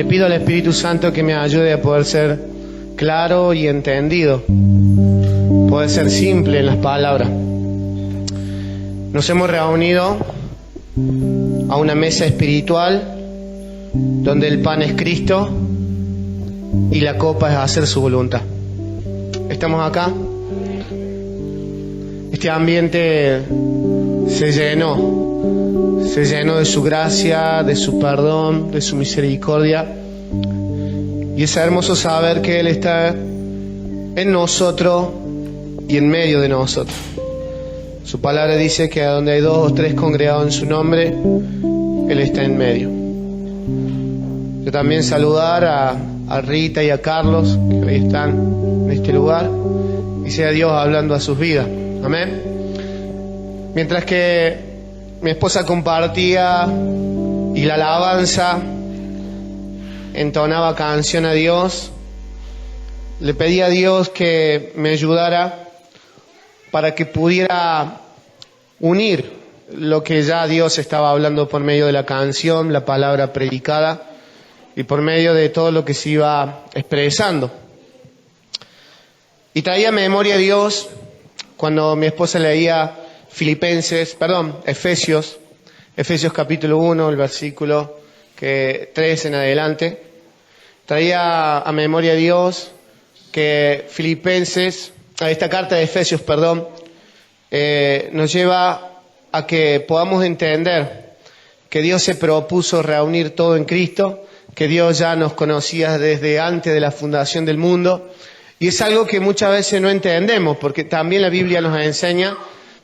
Le pido al Espíritu Santo que me ayude a poder ser claro y entendido, poder ser simple en las palabras. Nos hemos reunido a una mesa espiritual donde el pan es Cristo y la copa es hacer su voluntad. Estamos acá. Este ambiente se llenó de su gracia, de su perdón, de su misericordia. Y es hermoso saber que Él está en nosotros y en medio de nosotros. Su palabra dice que donde hay 2 o 3 congregados en su nombre, Él está en medio. Yo también saludar a Rita y a Carlos, que hoy están en este lugar, y sea Dios hablando a sus vidas. Amén. Mientras que mi esposa compartía y la alabanza entonaba canción a Dios, le pedí a Dios que me ayudara para que pudiera unir lo que ya Dios estaba hablando por medio de la canción, la palabra predicada y por medio de todo lo que se iba expresando. Y traía a memoria a Dios cuando mi esposa leía Efesios capítulo 1, el versículo 3 en adelante. Traía a memoria a Dios que esta carta de Efesios, nos lleva a que podamos entender que Dios se propuso reunir todo en Cristo, que Dios ya nos conocía desde antes de la fundación del mundo, y es algo que muchas veces no entendemos, porque también la Biblia nos enseña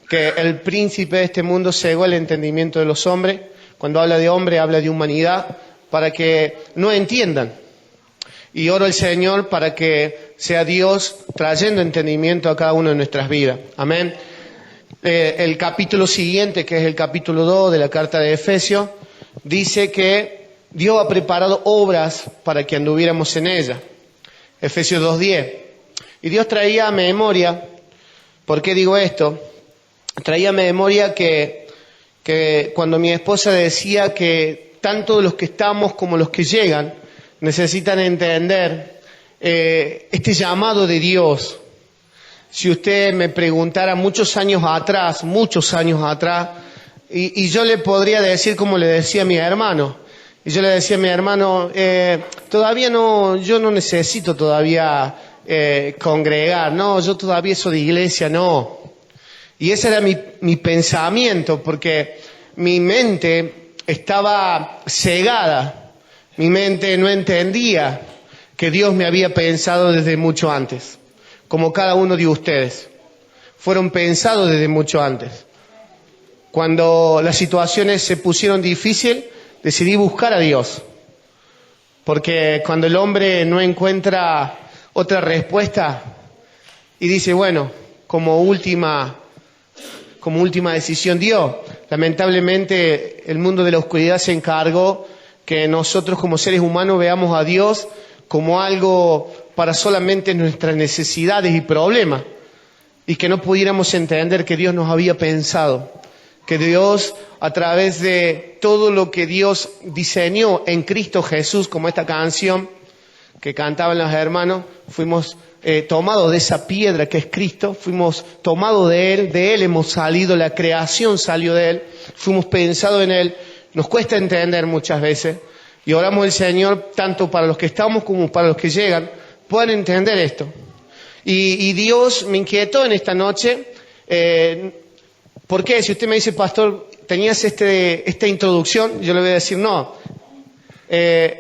que el príncipe de este mundo cegó el entendimiento de los hombres. Cuando habla de hombre, habla de humanidad, para que no entiendan. Y oro al Señor para que sea Dios trayendo entendimiento a cada uno de nuestras vidas. Amén. El capítulo siguiente, que es el capítulo 2 de la carta de Efesios, dice que Dios ha preparado obras para que anduviéramos en ella. Efesios 2:10. Y Dios traía a memoria, ¿por qué digo esto? Traía a memoria que cuando mi esposa decía que tanto los que estamos como los que llegan necesitan entender este llamado de Dios. Si usted me preguntara muchos años atrás, y yo le podría decir como le decía a mi hermano, y yo le decía a mi hermano, yo no necesito todavía congregar, no, yo todavía soy de iglesia, no. Y ese era mi pensamiento, porque mi mente estaba cegada, mi mente no entendía que Dios me había pensado desde mucho antes, como cada uno de ustedes. Fueron pensados desde mucho antes. Cuando las situaciones se pusieron difíciles, decidí buscar a Dios, porque cuando el hombre no encuentra otra respuesta y dice, bueno, como última decisión Dios, lamentablemente el mundo de la oscuridad se encargó que nosotros como seres humanos veamos a Dios como algo para solamente nuestras necesidades y problemas, y que no pudiéramos entender que Dios nos había pensado, que Dios, a través de todo lo que Dios diseñó en Cristo Jesús, como esta canción que cantaban los hermanos, fuimos tomados de esa piedra que es Cristo, fuimos tomados de Él hemos salido, la creación salió de Él, fuimos pensados en Él. Nos cuesta entender muchas veces, y oramos al Señor, tanto para los que estamos como para los que llegan, puedan entender esto. Y Dios me inquietó en esta noche. ¿Por qué? Si usted me dice, pastor, tenías esta introducción, yo le voy a decir no.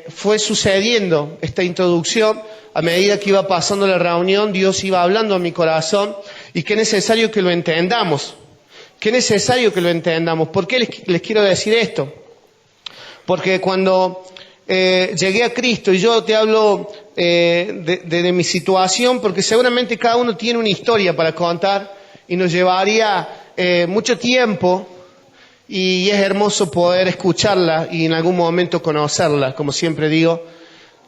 Fue sucediendo esta introducción a medida que iba pasando la reunión. Dios iba hablando a mi corazón, y qué necesario que lo entendamos. Qué necesario que lo entendamos. ¿Por qué les quiero decir esto? Porque cuando llegué a Cristo, y yo te hablo de mi situación, porque seguramente cada uno tiene una historia para contar y nos llevaría mucho tiempo, y es hermoso poder escucharla y en algún momento conocerla, como siempre digo,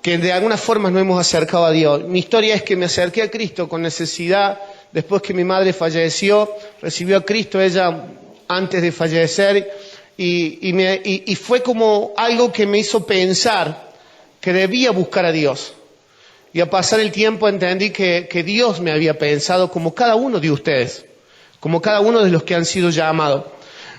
que de alguna forma nos hemos acercado a Dios. Mi historia es que me acerqué a Cristo con necesidad, después que mi madre falleció, recibió a Cristo ella antes de fallecer, y fue como algo que me hizo pensar que debía buscar a Dios. Y al pasar el tiempo entendí que Dios me había pensado como cada uno de ustedes, como cada uno de los que han sido llamados.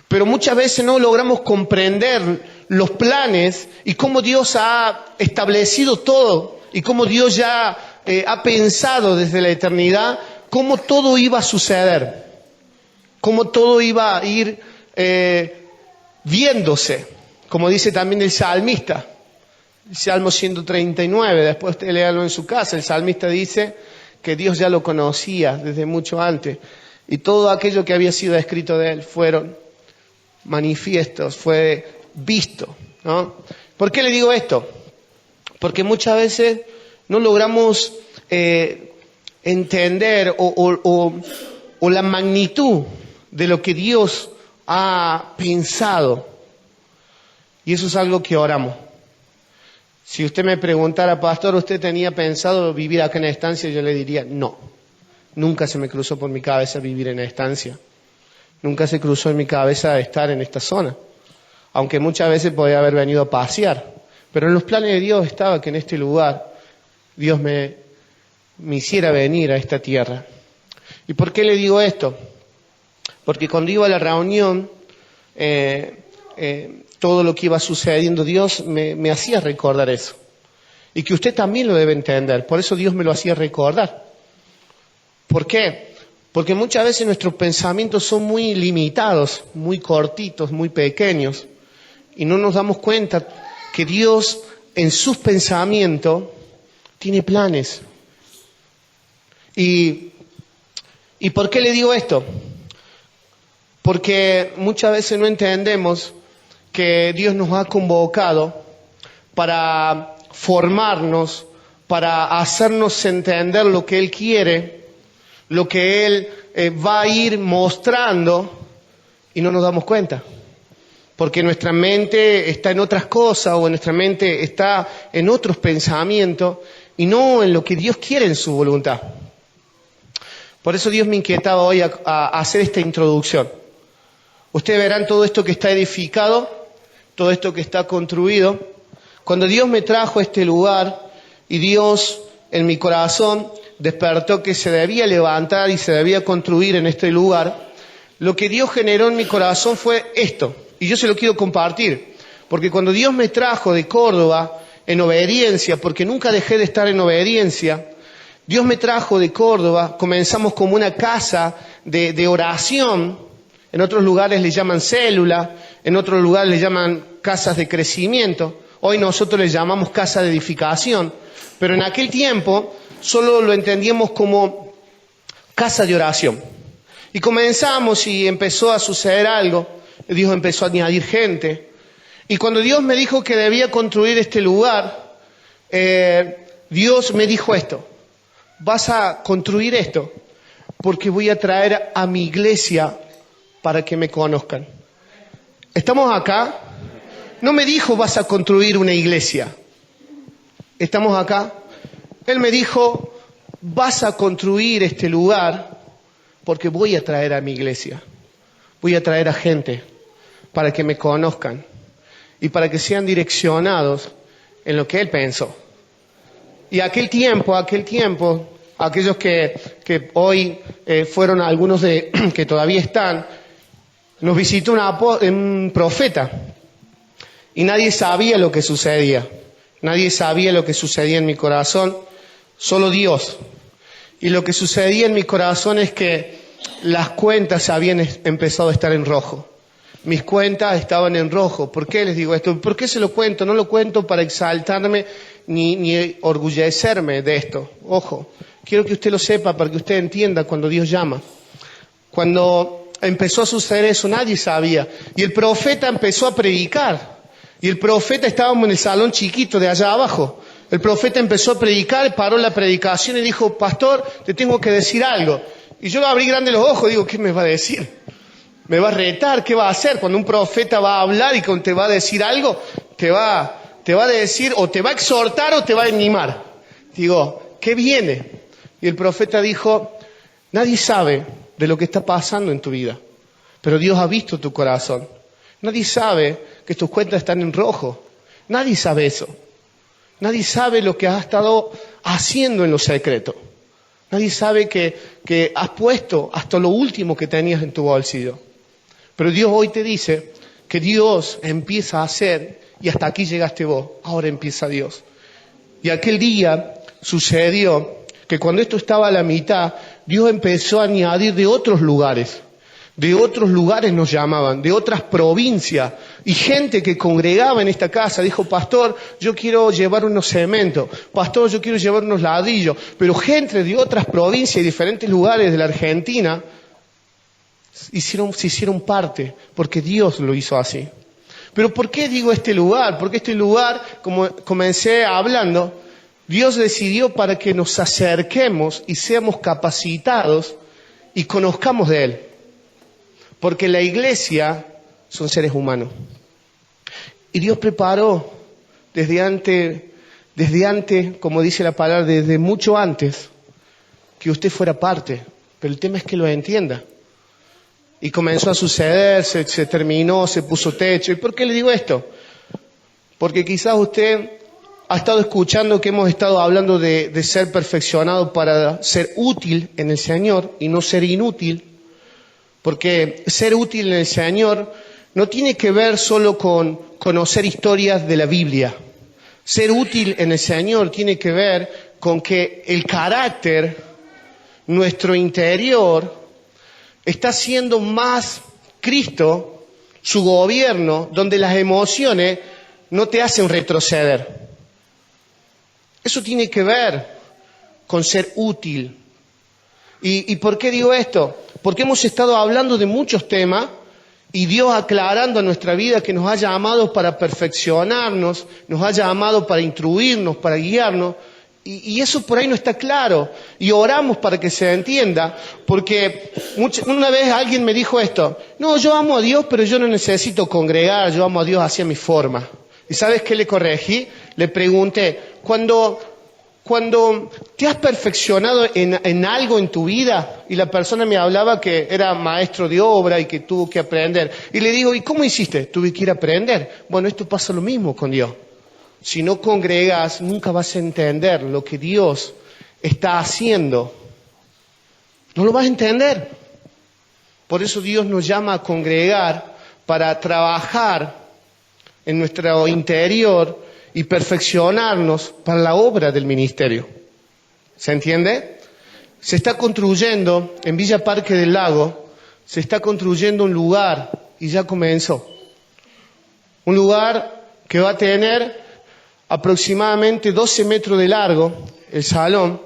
Pero muchas veces no logramos comprender los planes y cómo Dios ha establecido todo y cómo Dios ya ha pensado desde la eternidad cómo todo iba a suceder, cómo todo iba a ir viéndose, como dice también el salmista. Salmo 139, después usted léalo en su casa, el salmista dice que Dios ya lo conocía desde mucho antes y todo aquello que había sido escrito de él fueron manifiestos, fue visto, ¿no? ¿Por qué le digo esto? Porque muchas veces no logramos entender o la magnitud de lo que Dios ha pensado, y eso es algo que oramos. Si usted me preguntara, pastor, ¿usted tenía pensado vivir acá en estancia? Yo le diría, no. Nunca se me cruzó por mi cabeza vivir en estancia. Nunca se cruzó en mi cabeza estar en esta zona. Aunque muchas veces podía haber venido a pasear. Pero en los planes de Dios estaba que en este lugar Dios me hiciera venir a esta tierra. ¿Y por qué le digo esto? Porque cuando iba a la reunión, todo lo que iba sucediendo, Dios me hacía recordar eso. Y que usted también lo debe entender. Por eso Dios me lo hacía recordar. ¿Por qué? Porque muchas veces nuestros pensamientos son muy limitados, muy cortitos, muy pequeños. Y no nos damos cuenta que Dios en sus pensamientos tiene planes. ¿Y por qué le digo esto? Porque muchas veces no entendemos que Dios nos ha convocado para formarnos, para hacernos entender lo que Él quiere, lo que Él va a ir mostrando y no nos damos cuenta. Porque nuestra mente está en otras cosas o nuestra mente está en otros pensamientos y no en lo que Dios quiere en su voluntad. Por eso Dios me inquietaba hoy a hacer esta introducción. Ustedes verán todo esto que está edificado, todo esto que está construido. Cuando Dios me trajo a este lugar y Dios en mi corazón despertó que se debía levantar y se debía construir en este lugar, lo que Dios generó en mi corazón fue esto. Y yo se lo quiero compartir. Porque cuando Dios me trajo de Córdoba en obediencia, porque nunca dejé de estar en obediencia, Dios me trajo de Córdoba, comenzamos como una casa de oración. En otros lugares le llaman célula, en otros lugares le llaman casas de crecimiento. Hoy nosotros le llamamos casa de edificación. Pero en aquel tiempo solo lo entendíamos como casa de oración. Y comenzamos y empezó a suceder algo. Dios empezó a añadir gente. Y cuando Dios me dijo que debía construir este lugar, Dios me dijo esto. Vas a construir esto porque voy a traer a mi iglesia para que me conozcan. ¿Estamos acá? No me dijo vas a construir una iglesia. ¿Estamos acá? Él me dijo vas a construir este lugar porque voy a traer a mi iglesia. Voy a traer a gente para que me conozcan y para que sean direccionados en lo que Él pensó. Y aquel tiempo, aquellos que hoy fueron algunos que todavía están, nos visitó un profeta y nadie sabía lo que sucedía. Nadie sabía lo que sucedía en mi corazón, solo Dios. Y lo que sucedía en mi corazón es que las cuentas habían empezado a estar en rojo. Mis cuentas estaban en rojo. ¿Por qué les digo esto? ¿Por qué se lo cuento? No lo cuento para exaltarme ni orgullecerme de esto. Ojo, quiero que usted lo sepa para que usted entienda cuando Dios llama. Cuando empezó a suceder eso, nadie sabía. Y el profeta empezó a predicar. Y el profeta, estábamos en el salón chiquito de allá abajo. El profeta empezó a predicar, paró la predicación y dijo, pastor, te tengo que decir algo. Y yo abrí grande los ojos y digo, ¿qué me va a decir? ¿Me va a retar? ¿Qué va a hacer? Cuando un profeta va a hablar y cuando te va a decir algo, te va a decir o te va a exhortar o te va a animar. Digo, ¿qué viene? Y el profeta dijo, nadie sabe de lo que está pasando en tu vida, pero Dios ha visto tu corazón. Nadie sabe que tus cuentas están en rojo. Nadie sabe eso. Nadie sabe lo que has estado haciendo en lo secreto. Nadie sabe que has puesto hasta lo último que tenías en tu bolsillo. Pero Dios hoy te dice que Dios empieza a hacer y hasta aquí llegaste vos. Ahora empieza Dios. Y aquel día sucedió que cuando esto estaba a la mitad, Dios empezó a añadir de otros lugares. De otros lugares nos llamaban, de otras provincias. Y gente que congregaba en esta casa dijo, pastor, yo quiero llevar unos cementos. Pastor, yo quiero llevar unos ladrillos. Pero gente de otras provincias y diferentes lugares de la Argentina se hicieron parte, porque Dios lo hizo así. Pero ¿por qué digo este lugar? Porque este lugar, como comencé hablando, Dios decidió para que nos acerquemos y seamos capacitados y conozcamos de Él. Porque la iglesia son seres humanos. Y Dios preparó desde antes, como dice la palabra, desde mucho antes, que usted fuera parte. Pero el tema es que lo entienda. Y comenzó a suceder, se terminó, se puso techo. ¿Y por qué le digo esto? Porque quizás usted ha estado escuchando que hemos estado hablando de ser perfeccionado para ser útil en el Señor y no ser inútil. Porque ser útil en el Señor no tiene que ver solo con conocer historias de la Biblia. Ser útil en el Señor tiene que ver con que el carácter, nuestro interior, está siendo más Cristo, su gobierno, donde las emociones no te hacen retroceder. Eso tiene que ver con ser útil. ¿Y por qué digo esto? Porque hemos estado hablando de muchos temas y Dios aclarando a nuestra vida que nos ha llamado para perfeccionarnos, nos ha llamado para instruirnos, para guiarnos, y eso por ahí no está claro. Y oramos para que se entienda, porque una vez alguien me dijo esto, no, yo amo a Dios, pero yo no necesito congregar, yo amo a Dios hacia mi forma. ¿Y sabes qué le corregí? Le pregunté, cuando te has perfeccionado en algo en tu vida, y la persona me hablaba que era maestro de obra y que tuvo que aprender, y le digo, ¿y cómo hiciste? Tuve que ir a aprender. Bueno, esto pasa lo mismo con Dios. Si no congregas, nunca vas a entender lo que Dios está haciendo. No lo vas a entender. Por eso Dios nos llama a congregar para trabajar en nuestro interior y perfeccionarnos para la obra del ministerio. ¿Se entiende? Se está construyendo en Villa Parque del Lago, se está construyendo un lugar, y ya comenzó. Un lugar que va a tener aproximadamente 12 metros de largo, el salón,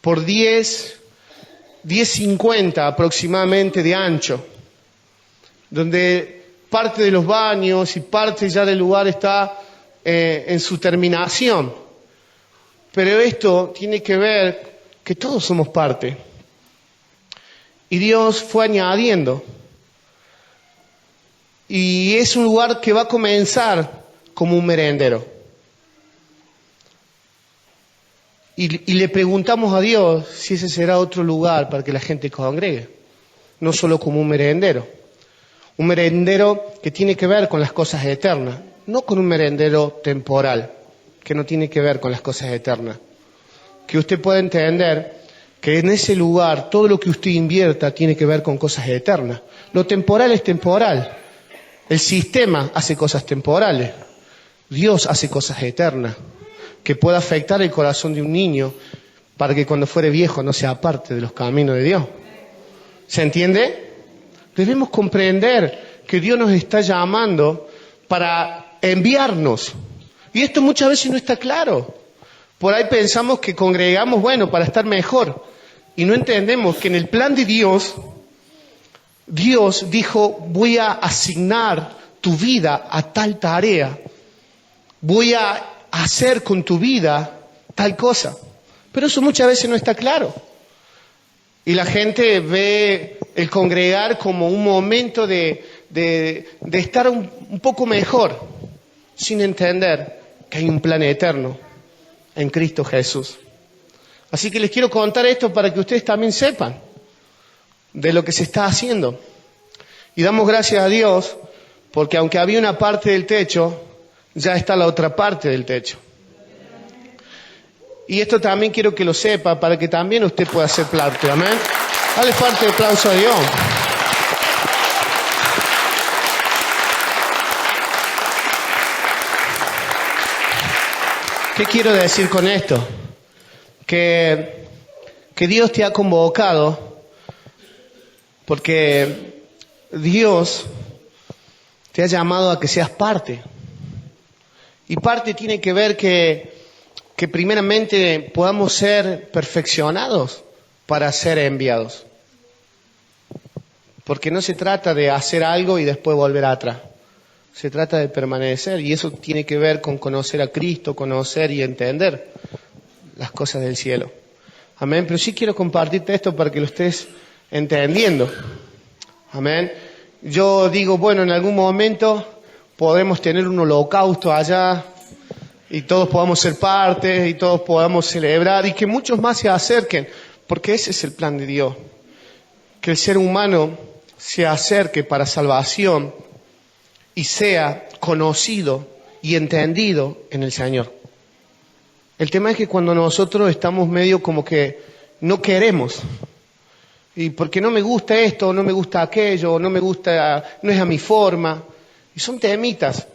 por 10,50 aproximadamente de ancho, donde parte de los baños y parte ya del lugar está en su terminación. Pero esto tiene que ver que todos somos parte. Y Dios fue añadiendo. Y es un lugar que va a comenzar como un merendero. Y le preguntamos a Dios si ese será otro lugar para que la gente congregue. No solo como un merendero. Un merendero que tiene que ver con las cosas eternas. No con un merendero temporal, que no tiene que ver con las cosas eternas. Que usted pueda entender que en ese lugar todo lo que usted invierta tiene que ver con cosas eternas. Lo temporal es temporal. El sistema hace cosas temporales. Dios hace cosas eternas, que pueda afectar el corazón de un niño para que cuando fuere viejo no sea parte de los caminos de Dios. ¿Se entiende? Debemos comprender que Dios nos está llamando para enviarnos. Y esto muchas veces no está claro. Por ahí pensamos que congregamos, bueno, para estar mejor. Y no entendemos que en el plan de Dios, Dios dijo, voy a asignar tu vida a tal tarea. Voy a hacer con tu vida tal cosa. Pero eso muchas veces no está claro. Y la gente ve el congregar como un momento de estar un poco mejor, sin entender que hay un plan eterno en Cristo Jesús. Así que les quiero contar esto para que ustedes también sepan de lo que se está haciendo. Y damos gracias a Dios porque aunque había una parte del techo, ya está la otra parte del techo. Y esto también quiero que lo sepa para que también usted pueda ser parte. Amén. Dale fuerte aplauso a Dios. ¿Qué quiero decir con esto? Que Dios te ha convocado porque Dios te ha llamado a que seas parte. Y parte tiene que ver que primeramente podamos ser perfeccionados para ser enviados. Porque no se trata de hacer algo y después volver atrás. Se trata de permanecer, y eso tiene que ver con conocer a Cristo, conocer y entender las cosas del cielo. Amén. Pero sí quiero compartirte esto para que lo estés entendiendo. Amén. Yo digo, bueno, en algún momento podremos tener un holocausto allá y todos podamos ser parte y todos podamos celebrar y que muchos más se acerquen, porque ese es el plan de Dios. Que el ser humano se acerque para salvación y sea conocido y entendido en el Señor. El tema es que cuando nosotros estamos medio como que no queremos, y porque no me gusta esto, no me gusta aquello, no me gusta, no es a mi forma, y son temitas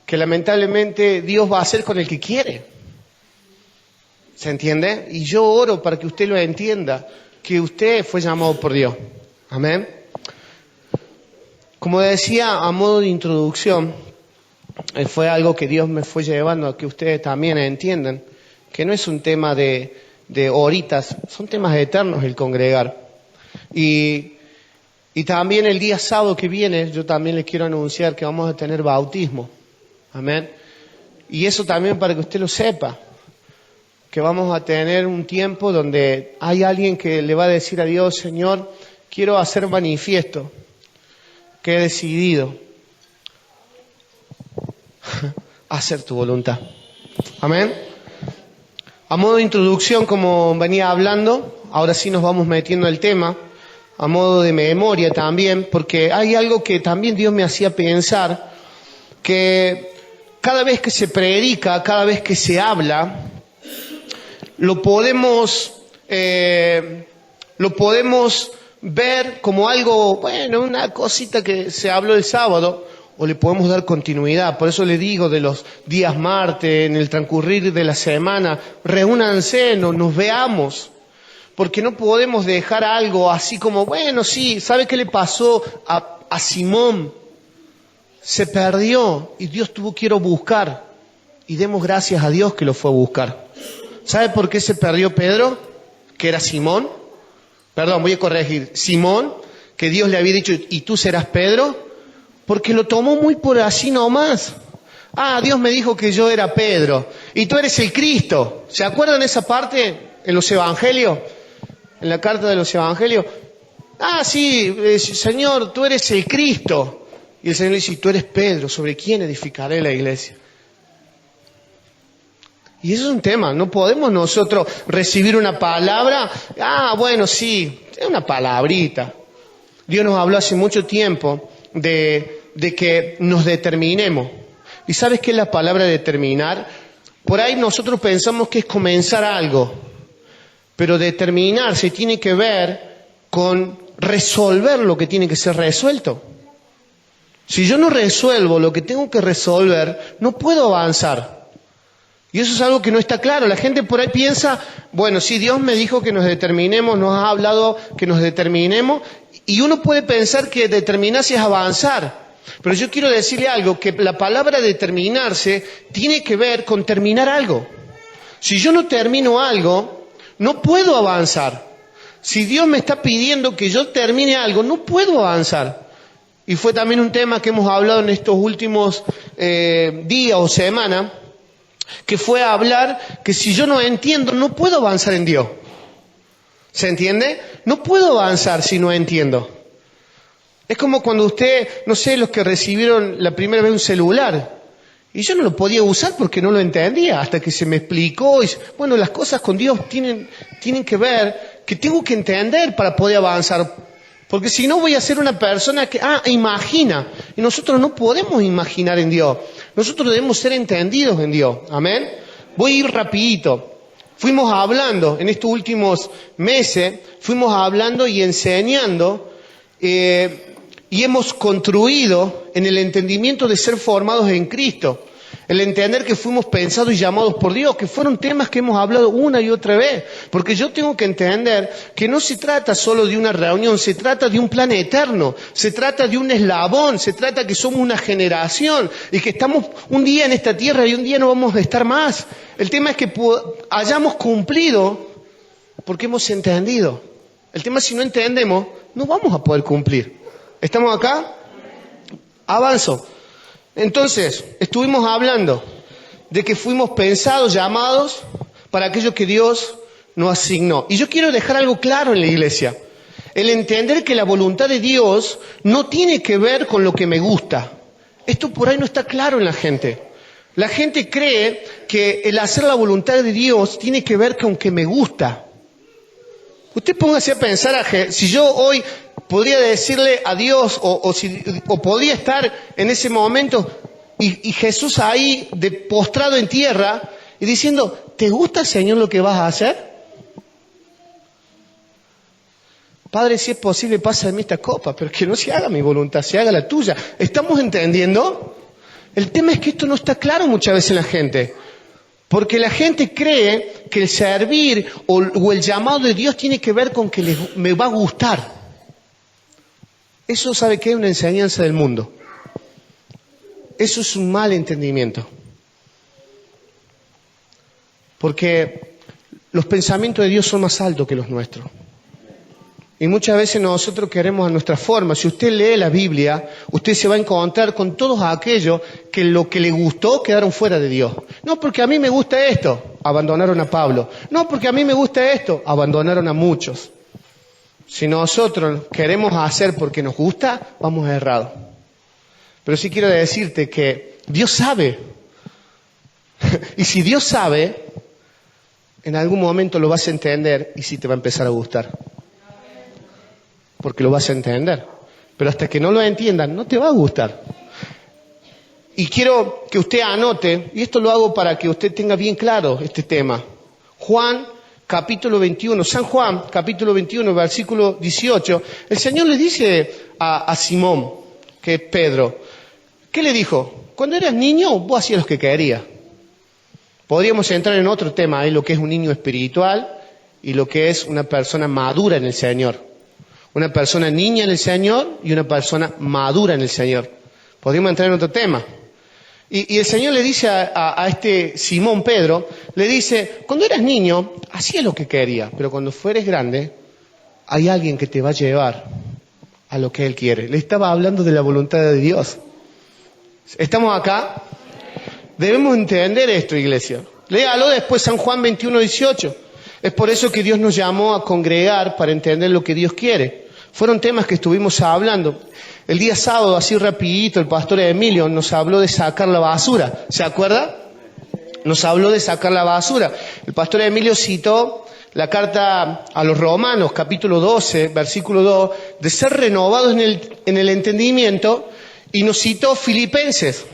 que lamentablemente Dios va a hacer con el que quiere. ¿Se entiende? Y yo oro para que usted lo entienda, que usted fue llamado por Dios. Amén. Como decía, a modo de introducción, fue algo que Dios me fue llevando a que ustedes también entiendan, que no es un tema de horitas, son temas eternos el congregar. Y también el día sábado que viene, yo también les quiero anunciar que vamos a tener bautismo. Amén. Y eso también para que usted lo sepa, que vamos a tener un tiempo donde hay alguien que le va a decir a Dios, Señor, quiero hacer manifiesto que he decidido hacer tu voluntad. Amén. A modo de introducción, como venía hablando, ahora sí nos vamos metiendo en el tema, a modo de memoria también, porque hay algo que también Dios me hacía pensar, que cada vez que se predica, cada vez que se habla, lo podemos ver como algo, bueno, una cosita que se habló el sábado, o le podemos dar continuidad. Por eso le digo de los días martes, en el transcurrir de la semana, reúnanse, nos veamos, porque no podemos dejar algo así como, bueno, sí, ¿sabe qué le pasó a Simón? Se perdió y Dios tuvo que ir a buscar, y demos gracias a Dios que lo fue a buscar. ¿Sabe por qué se perdió Pedro? Que era Simón. Perdón, voy a corregir. Simón, que Dios le había dicho, y tú serás Pedro, porque lo tomó muy por así nomás. Ah, Dios me dijo que yo era Pedro, y tú eres el Cristo. ¿Se acuerdan esa parte en los evangelios? En la carta de los evangelios. Ah, sí, Señor, tú eres el Cristo. Y el Señor le dice, y tú eres Pedro, ¿sobre quién edificaré la iglesia? Y eso es un tema, no podemos nosotros recibir una palabra, bueno, sí, es una palabrita. Dios nos habló hace mucho tiempo de que nos determinemos. ¿Y sabes qué es la palabra determinar? Por ahí nosotros pensamos que es comenzar algo, pero determinarse tiene que ver con resolver lo que tiene que ser resuelto. Si yo no resuelvo lo que tengo que resolver, no puedo avanzar. Y eso es algo que no está claro. La gente por ahí piensa, bueno, sí, Dios me dijo que nos determinemos, nos ha hablado que nos determinemos, y uno puede pensar que determinarse es avanzar. Pero yo quiero decirle algo, que la palabra determinarse tiene que ver con terminar algo. Si yo no termino algo, no puedo avanzar. Si Dios me está pidiendo que yo termine algo, no puedo avanzar. Y fue también un tema que hemos hablado en estos últimos días o semanas, que fue hablar que si yo no entiendo, no puedo avanzar en Dios. ¿Se entiende? No puedo avanzar si no entiendo. Es como cuando usted, no sé, los que recibieron la primera vez un celular, y yo no lo podía usar porque no lo entendía, hasta que se me explicó. Bueno, las cosas con Dios tienen que ver, que tengo que entender para poder avanzar. Porque si no voy a ser una persona que, imagina. Y nosotros no podemos imaginar en Dios. Nosotros debemos ser entendidos en Dios. Amén. Voy a ir rapidito. fuimos hablando en estos últimos meses, fuimos hablando y enseñando y hemos construido en el entendimiento de ser formados en Cristo. El entender que fuimos pensados y llamados por Dios, que fueron temas que hemos hablado una y otra vez. Porque yo tengo que entender que no se trata solo de una reunión, se trata de un plan eterno, se trata de un eslabón, se trata que somos una generación y que estamos un día en esta tierra y un día no vamos a estar más. El tema es que hayamos cumplido porque hemos entendido. El tema es si no entendemos, no vamos a poder cumplir. ¿Estamos acá? Avanzo. Entonces, estuvimos hablando de que fuimos pensados, llamados para aquello que Dios nos asignó. Y yo quiero dejar algo claro en la iglesia. El entender que la voluntad de Dios no tiene que ver con lo que me gusta. Esto por ahí no está claro en la gente. La gente cree que el hacer la voluntad de Dios tiene que ver con que me gusta. Usted póngase a pensar, si yo hoy podría decirle a Dios o podría estar en ese momento y Jesús ahí postrado en tierra y diciendo, ¿te gusta, Señor, lo que vas a hacer? Padre, si es posible, pasa de mí esta copa, pero que no se haga mi voluntad, se haga la tuya. ¿Estamos entendiendo? El tema es que esto no está claro muchas veces en la gente. Porque la gente cree que el servir o el llamado de Dios tiene que ver con que me va a gustar. Eso, ¿sabe qué? Es una enseñanza del mundo. Eso es un mal entendimiento. Porque los pensamientos de Dios son más altos que los nuestros. Y muchas veces nosotros queremos a nuestra forma. Si usted lee la Biblia, usted se va a encontrar con todos aquellos que lo que le gustó quedaron fuera de Dios. No, porque a mí me gusta esto, abandonaron a Pablo. No, porque a mí me gusta esto, abandonaron a muchos. Si nosotros queremos hacer porque nos gusta, vamos errados. Pero sí quiero decirte que Dios sabe. Y si Dios sabe, en algún momento lo vas a entender y sí te va a empezar a gustar. Porque lo vas a entender. Pero hasta que no lo entiendan, no te va a gustar. Y quiero que usted anote, y esto lo hago para que usted tenga bien claro este tema. Juan, capítulo 21, San Juan, capítulo 21, versículo 18. El Señor le dice a Simón, que es Pedro, ¿qué le dijo? Cuando eras niño, vos hacías lo que querías. Podríamos entrar en otro tema, lo que es un niño espiritual y lo que es una persona madura en el Señor. Una persona niña en el Señor y una persona madura en el Señor. Podríamos entrar en otro tema. Y el Señor le dice a este Simón Pedro, le dice, cuando eras niño, hacías lo que querías, pero cuando fueres grande, hay alguien que te va a llevar a lo que Él quiere. Le estaba hablando de la voluntad de Dios. ¿Estamos acá? Debemos entender esto, iglesia. Léalo después, San Juan 21, 18. Es por eso que Dios nos llamó a congregar para entender lo que Dios quiere. Fueron temas que estuvimos hablando. El día sábado, así rapidito, el pastor Emilio nos habló de sacar la basura. ¿Se acuerda? Nos habló de sacar la basura. El pastor Emilio citó la carta a los Romanos, capítulo 12, versículo 2, de ser renovados en el entendimiento, y nos citó Filipenses,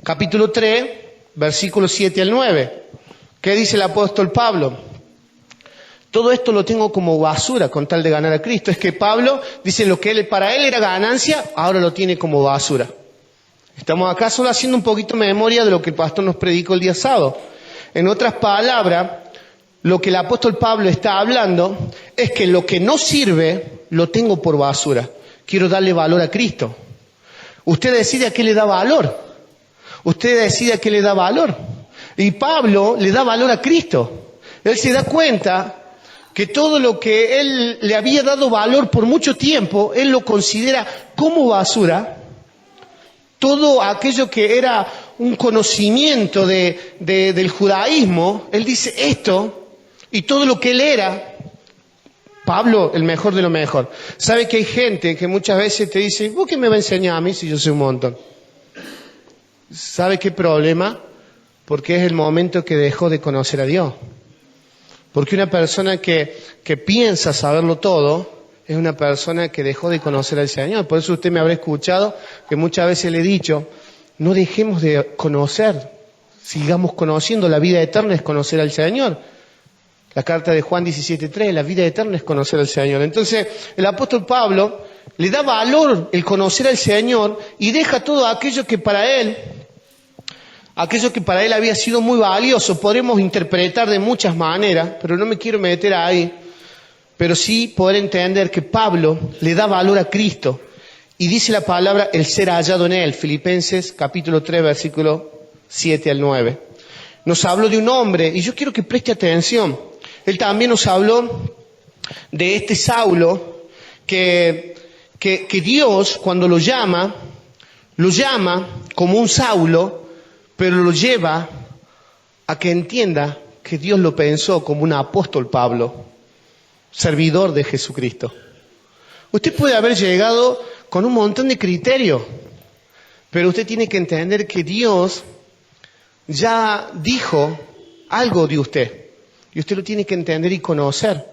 capítulo 3, versículos 7 al 9. ¿Qué dice el apóstol Pablo? Todo esto lo tengo como basura con tal de ganar a Cristo. Es que Pablo dice lo que para él era ganancia, ahora lo tiene como basura. Estamos acá solo haciendo un poquito de memoria de lo que el pastor nos predicó el día sábado. En otras palabras, lo que el apóstol Pablo está hablando es que lo que no sirve lo tengo por basura. Quiero darle valor a Cristo. Usted decide a qué le da valor. Usted decide a qué le da valor. Y Pablo le da valor a Cristo. Él se da cuenta que todo lo que él le había dado valor por mucho tiempo, él lo considera como basura. Todo aquello que era un conocimiento del judaísmo, él dice esto, y todo lo que él era, Pablo, el mejor de lo mejor. ¿Sabe que hay gente que muchas veces te dice, ¿vos qué me va a enseñar a mí si yo sé un montón? ¿Sabe qué problema? Porque es el momento que dejó de conocer a Dios. Porque una persona que piensa saberlo todo es una persona que dejó de conocer al Señor. Por eso usted me habrá escuchado que muchas veces le he dicho, no dejemos de conocer, sigamos conociendo, la vida eterna es conocer al Señor. La carta de Juan 17:3, la vida eterna es conocer al Señor. Entonces, el apóstol Pablo le da valor el conocer al Señor y deja todo aquello que para él había sido muy valioso. Podemos interpretar de muchas maneras, pero no me quiero meter ahí. Pero sí poder entender que Pablo le da valor a Cristo. Y dice la palabra, el ser hallado en Él. Filipenses capítulo 3, versículo 7 al 9. Nos habló de un hombre, y yo quiero que preste atención. Él también nos habló de este Saulo, que Dios cuando lo llama como un Saulo, pero lo lleva a que entienda que Dios lo pensó como un apóstol Pablo, servidor de Jesucristo. Usted puede haber llegado con un montón de criterios, pero usted tiene que entender que Dios ya dijo algo de usted, y usted lo tiene que entender y conocer.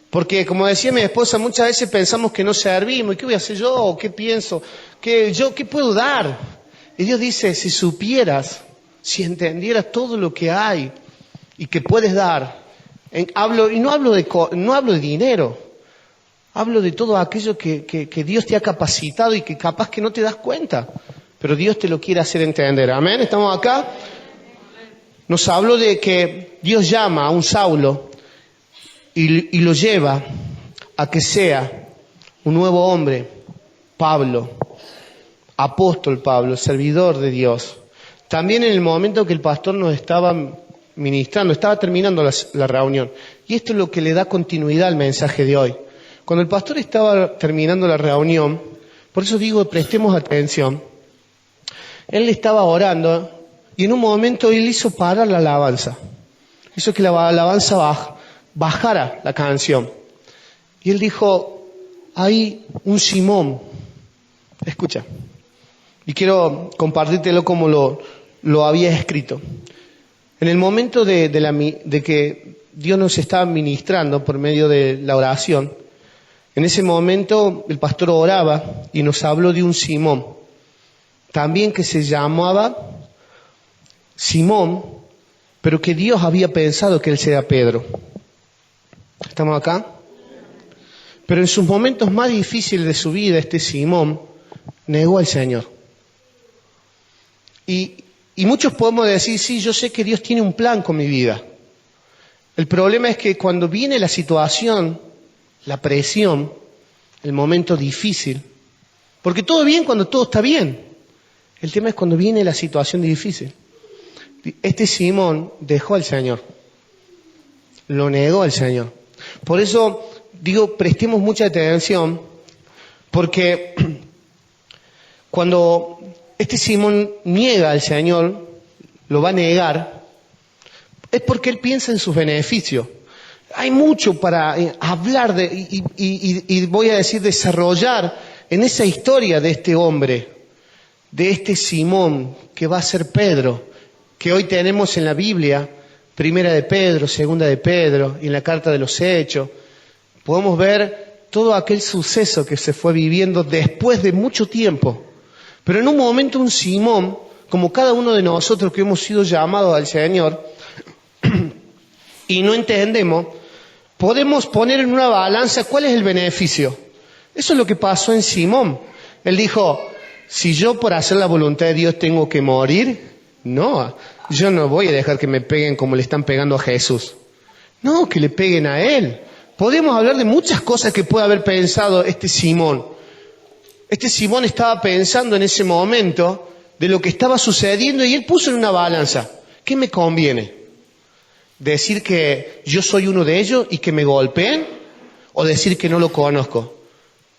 Porque, como decía mi esposa, muchas veces pensamos que no servimos, ¿y qué voy a hacer yo? ¿Qué pienso? ¿Qué puedo dar? Y Dios dice, si supieras, si entendieras todo lo que hay y que puedes dar, no hablo de dinero, hablo de todo aquello que Dios te ha capacitado y que capaz que no te das cuenta, pero Dios te lo quiere hacer entender. ¿Amén? ¿Estamos acá? Nos habló de que Dios llama a un Saulo y lo lleva a que sea un nuevo hombre, Pablo, apóstol Pablo, servidor de Dios. También en el momento que el pastor nos estaba ministrando, estaba terminando la reunión, y esto es lo que le da continuidad al mensaje de hoy. Cuando el pastor estaba terminando la reunión, por eso digo, prestemos atención, él estaba orando, y en un momento él hizo parar la alabanza, hizo que la alabanza bajara la canción, y él dijo, hay un Simón, escucha, y quiero compartírtelo como lo había escrito. En el momento de que Dios nos estaba ministrando por medio de la oración, en ese momento el pastor oraba y nos habló de un Simón, también que se llamaba Simón, pero que Dios había pensado que él sea Pedro. ¿Estamos acá? Pero en sus momentos más difíciles de su vida, este Simón negó al Señor. Y muchos podemos decir, sí, yo sé que Dios tiene un plan con mi vida. El problema es que cuando viene la situación, la presión, el momento difícil, porque todo bien cuando todo está bien. El tema es cuando viene la situación difícil. Este Simón dejó al Señor, lo negó al Señor. Por eso digo, prestemos mucha atención, porque cuando este Simón niega al Señor, lo va a negar, es porque él piensa en sus beneficios. Hay mucho para hablar y voy a decir desarrollar en esa historia de este hombre, de este Simón que va a ser Pedro, que hoy tenemos en la Biblia, Primera de Pedro, Segunda de Pedro, y en la carta de los Hechos. Podemos ver todo aquel suceso que se fue viviendo después de mucho tiempo. Pero en un momento un Simón, como cada uno de nosotros que hemos sido llamados al Señor, y no entendemos, podemos poner en una balanza cuál es el beneficio. Eso es lo que pasó en Simón. Él dijo, si yo por hacer la voluntad de Dios tengo que morir, no, yo no voy a dejar que me peguen como le están pegando a Jesús. No, que le peguen a Él. Podemos hablar de muchas cosas que puede haber pensado este Simón. Este Simón estaba pensando en ese momento de lo que estaba sucediendo y él puso en una balanza. ¿Qué me conviene? ¿Decir que yo soy uno de ellos y que me golpeen? ¿O decir que no lo conozco?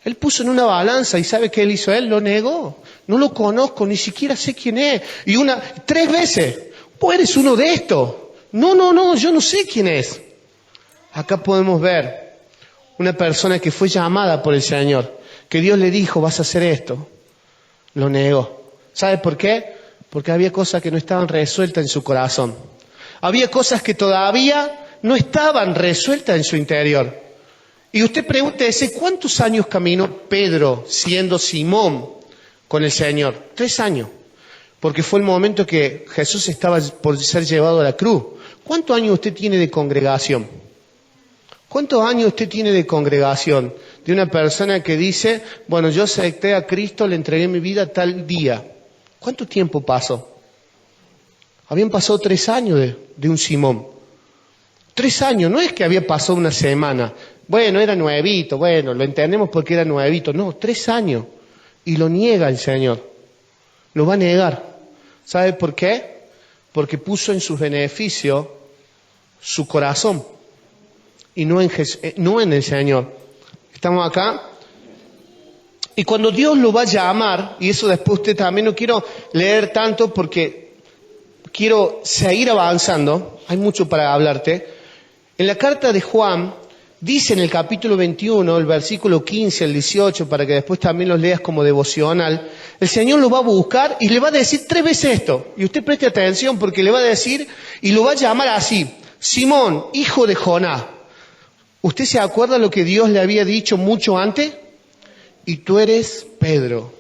Él puso en una balanza y ¿sabe qué él hizo? Él lo negó. No lo conozco, ni siquiera sé quién es. Y 3 veces. ¿Vos eres uno de estos? No, yo no sé quién es. Acá podemos ver una persona que fue llamada por el Señor, que Dios le dijo, vas a hacer esto. Lo negó. ¿Sabe por qué? Porque había cosas que no estaban resueltas en su corazón. Había cosas que todavía no estaban resueltas en su interior. Y usted pregúntese, ¿cuántos años caminó Pedro siendo Simón con el Señor? 3 años. Porque fue el momento que Jesús estaba por ser llevado a la cruz. ¿Cuántos años usted tiene de congregación? ¿Cuántos años usted tiene de congregación? De una persona que dice, bueno, yo acepté a Cristo, le entregué mi vida tal día. ¿Cuánto tiempo pasó? Habían pasado 3 años de un Simón. 3 años, no es que había pasado una semana. Bueno, era nuevito, bueno, lo entendemos porque era nuevito. No, 3 años. Y lo niega el Señor. Lo va a negar. ¿Sabe por qué? Porque puso en sus beneficios su corazón. Y no en el Señor. ¿Estamos acá? Y cuando Dios lo va a llamar, y eso después usted también, no quiero leer tanto porque quiero seguir avanzando, hay mucho para hablarte. En la carta de Juan, dice en el capítulo 21, el versículo 15 al 18, para que después también los leas como devocional, el Señor lo va a buscar y le va a decir 3 veces esto. Y usted preste atención porque le va a decir, y lo va a llamar así, Simón, hijo de Jonás. ¿Usted se acuerda lo que Dios le había dicho mucho antes? Y tú eres Pedro.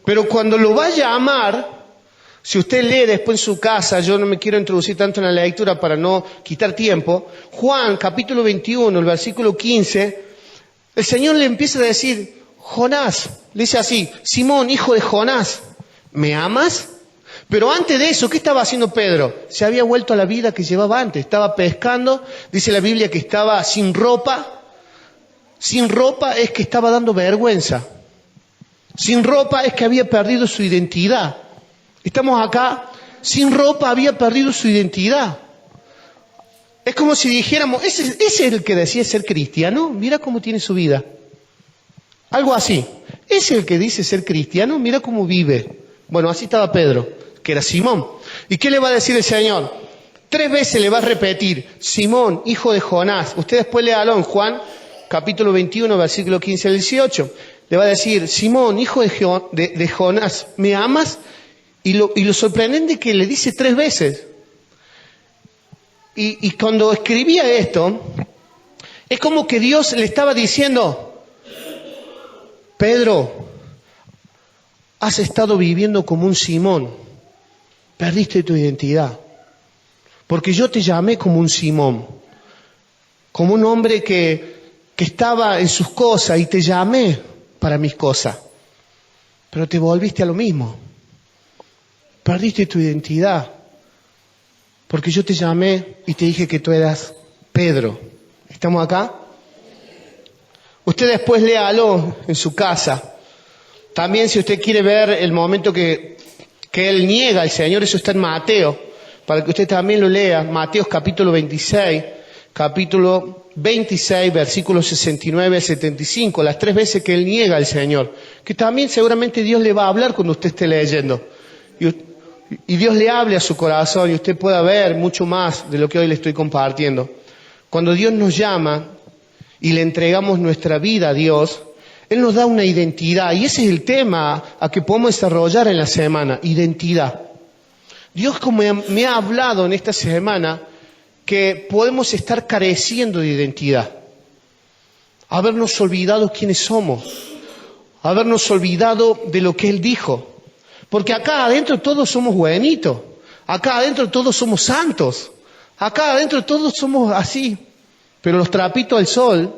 Pero cuando lo va a llamar, si usted lee después en su casa, yo no me quiero introducir tanto en la lectura para no quitar tiempo, Juan capítulo 21, el versículo 15, el Señor le empieza a decir, Jonás, le dice así, Simón, hijo de Jonás, ¿me amas? Pero antes de eso, ¿qué estaba haciendo Pedro? Se había vuelto a la vida que llevaba antes, estaba pescando, dice la Biblia que estaba sin ropa. Sin ropa es que estaba dando vergüenza. Sin ropa es que había perdido su identidad. Estamos acá, sin ropa había perdido su identidad. Es como si dijéramos, ¿ese es el que decía ser cristiano? Mira cómo tiene su vida. Algo así. ¿Es el que dice ser cristiano? Mira cómo vive. Bueno, así estaba Pedro, que era Simón. ¿Y qué le va a decir el Señor? 3 veces le va a repetir, Simón, hijo de Jonás. Usted después léalo en Juan capítulo 21, versículo 15 al 18. Le va a decir, Simón, hijo de Jonás, ¿me amas? Y lo sorprendente es que le dice 3 veces. Y cuando escribía esto, es como que Dios le estaba diciendo, Pedro, has estado viviendo como un Simón, perdiste tu identidad. Porque yo te llamé como un Simón, como un hombre que estaba en sus cosas y te llamé para mis cosas. Pero te volviste a lo mismo. Perdiste tu identidad. Porque yo te llamé y te dije que tú eras Pedro. ¿Estamos acá? Usted después léalo en su casa. También si usted quiere ver el momento que él niega al Señor, eso está en Mateo, para que usted también lo lea. Mateo capítulo 26, versículos 69 al 75, las 3 veces que él niega al Señor. Que también seguramente Dios le va a hablar cuando usted esté leyendo. Y Dios le hable a su corazón y usted pueda ver mucho más de lo que hoy le estoy compartiendo. Cuando Dios nos llama y le entregamos nuestra vida a Dios, Él nos da una identidad. Y ese es el tema a que podemos desarrollar en la semana, identidad. Dios como me ha hablado en esta semana que podemos estar careciendo de identidad. Habernos olvidado quiénes somos. Habernos olvidado de lo que Él dijo. Porque acá adentro todos somos buenitos. Acá adentro todos somos santos. Acá adentro todos somos así. Pero los trapitos al sol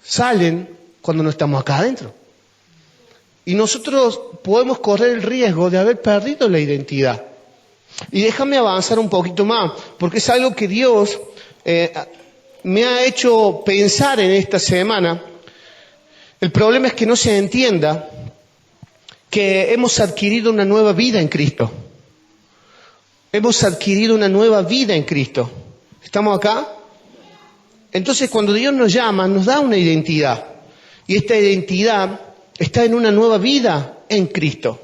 salen cuando no estamos acá adentro. Y nosotros podemos correr el riesgo de haber perdido la identidad. Y déjame avanzar un poquito más, porque es algo que Dios me ha hecho pensar en esta semana. El problema es que no se entienda que hemos adquirido una nueva vida en Cristo. Hemos adquirido una nueva vida en Cristo. ¿Estamos acá? Entonces cuando Dios nos llama, nos da una identidad. Y esta identidad está en una nueva vida en Cristo.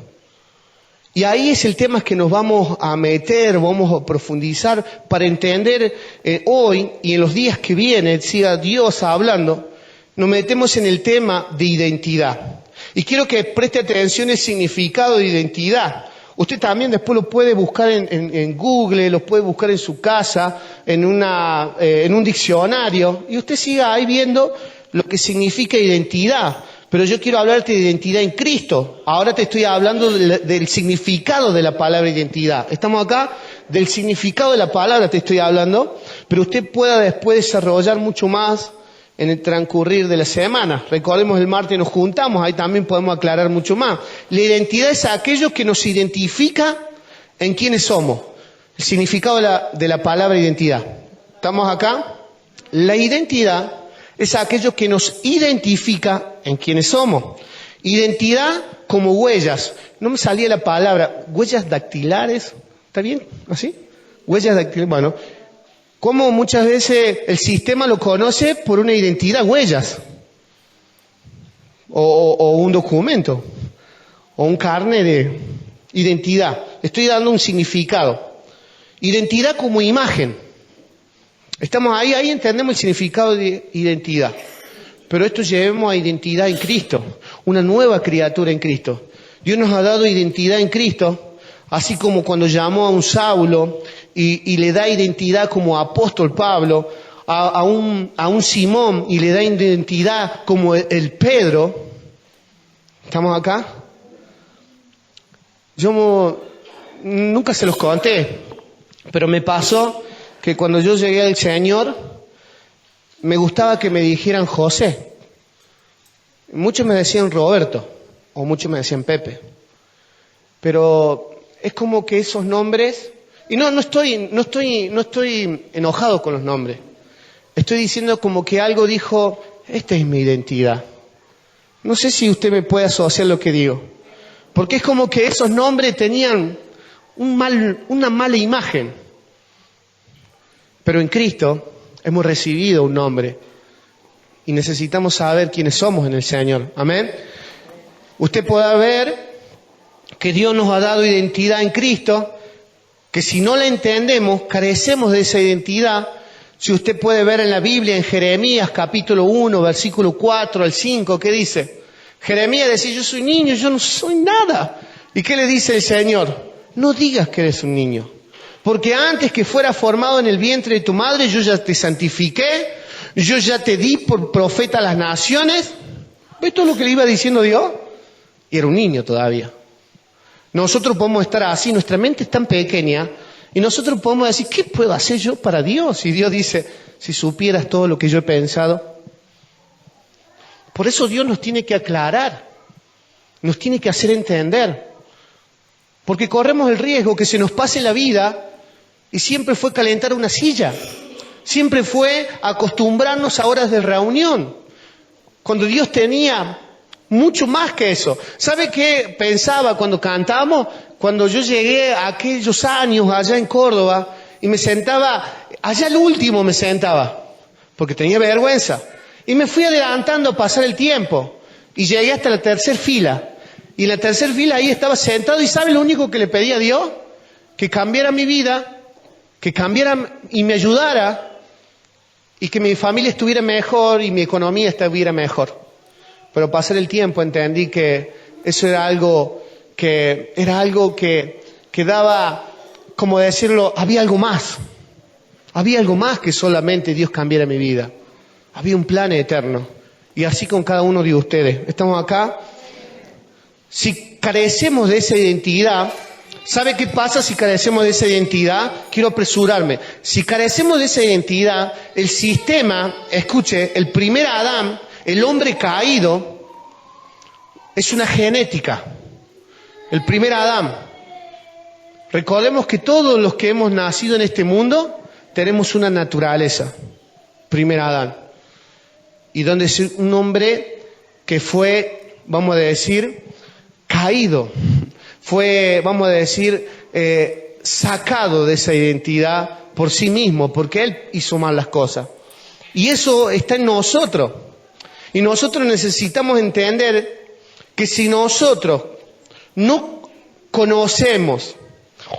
Y ahí es el tema que nos vamos a meter, vamos a profundizar para entender hoy y en los días que vienen, siga Dios hablando, nos metemos en el tema de identidad. Y quiero que preste atención al significado de identidad. Usted también después lo puede buscar en Google, lo puede buscar en su casa, en un diccionario, y usted siga ahí viendo lo que significa identidad. Pero yo quiero hablarte de identidad en Cristo. Ahora te estoy hablando del significado de la palabra identidad. ¿Estamos acá? del significado de la palabra te estoy hablando, pero usted pueda después desarrollar mucho más en el transcurrir de la semana. Recordemos, el martes nos juntamos, ahí también podemos aclarar mucho más. La identidad es aquello que nos identifica en quiénes somos. El significado de la palabra identidad. ¿Estamos acá? La identidad es aquello que nos identifica en quiénes somos. Identidad como huellas. No me salía la palabra, huellas dactilares. ¿Está bien? ¿Así? Huellas dactilares. Bueno, como muchas veces el sistema lo conoce por una identidad, huellas. O un documento. O un carnet de identidad. Estoy dando un significado. Identidad como imagen. Estamos ahí entendemos el significado de identidad. Pero esto llevemos a identidad en Cristo, una nueva criatura en Cristo. Dios nos ha dado identidad en Cristo, así como cuando llamó a un Saulo y le da identidad como apóstol Pablo, a un Simón y le da identidad como el Pedro. ¿Estamos acá? Yo nunca se los conté, pero me pasó que cuando yo llegué al Señor, me gustaba que me dijeran José. Muchos me decían Roberto, o muchos me decían Pepe. Pero es como que esos nombres, y no estoy enojado con los nombres. Estoy diciendo como que algo dijo, esta es mi identidad. No sé si usted me puede asociar lo que digo. Porque es como que esos nombres tenían una mala imagen. Pero en Cristo hemos recibido un nombre y necesitamos saber quiénes somos en el Señor. Amén. Usted puede ver que Dios nos ha dado identidad en Cristo, que si no la entendemos, carecemos de esa identidad. Si usted puede ver en la Biblia, en Jeremías capítulo 1, versículo 4 al 5, ¿qué dice? Jeremías decía, yo soy niño, yo no soy nada. ¿Y qué le dice el Señor? No digas que eres un niño. Porque antes que fuera formado en el vientre de tu madre, yo ya te santifiqué, yo ya te di por profeta a las naciones. ¿Ves todo lo que le iba diciendo Dios? Y era un niño todavía. Nosotros podemos estar así, nuestra mente es tan pequeña, y nosotros podemos decir, ¿qué puedo hacer yo para Dios? Y Dios dice, si supieras todo lo que yo he pensado. Por eso Dios nos tiene que aclarar, nos tiene que hacer entender. Porque corremos el riesgo que se nos pase la vida y siempre fue calentar una silla. Siempre fue acostumbrarnos a horas de reunión. Cuando Dios tenía mucho más que eso. ¿Sabe qué pensaba cuando cantábamos? Cuando yo llegué a aquellos años allá en Córdoba y me sentaba, allá al último me sentaba, porque tenía vergüenza. Y me fui adelantando a pasar el tiempo. Y llegué hasta la tercera fila. Y en la tercera fila ahí estaba sentado y ¿sabe lo único que le pedí a Dios? Que cambiara mi vida, que cambiara y me ayudara y que mi familia estuviera mejor y mi economía estuviera mejor. Pero pasar el tiempo entendí que eso era algo que daba, como decirlo, había algo más. Había algo más que solamente Dios cambiara mi vida. Había un plan eterno. Y así con cada uno de ustedes. Estamos acá. Si carecemos de esa identidad, ¿sabe qué pasa si carecemos de esa identidad? Quiero apresurarme. Si carecemos de esa identidad, el sistema, escuche, el primer Adán, el hombre caído, es una genética. El primer Adán. Recordemos que todos los que hemos nacido en este mundo tenemos una naturaleza. Primer Adán. Y donde es un hombre que fue, vamos a decir, caído, fue, vamos a decir, sacado de esa identidad por sí mismo, porque él hizo mal las cosas. Y eso está en nosotros. Y nosotros necesitamos entender que si nosotros no conocemos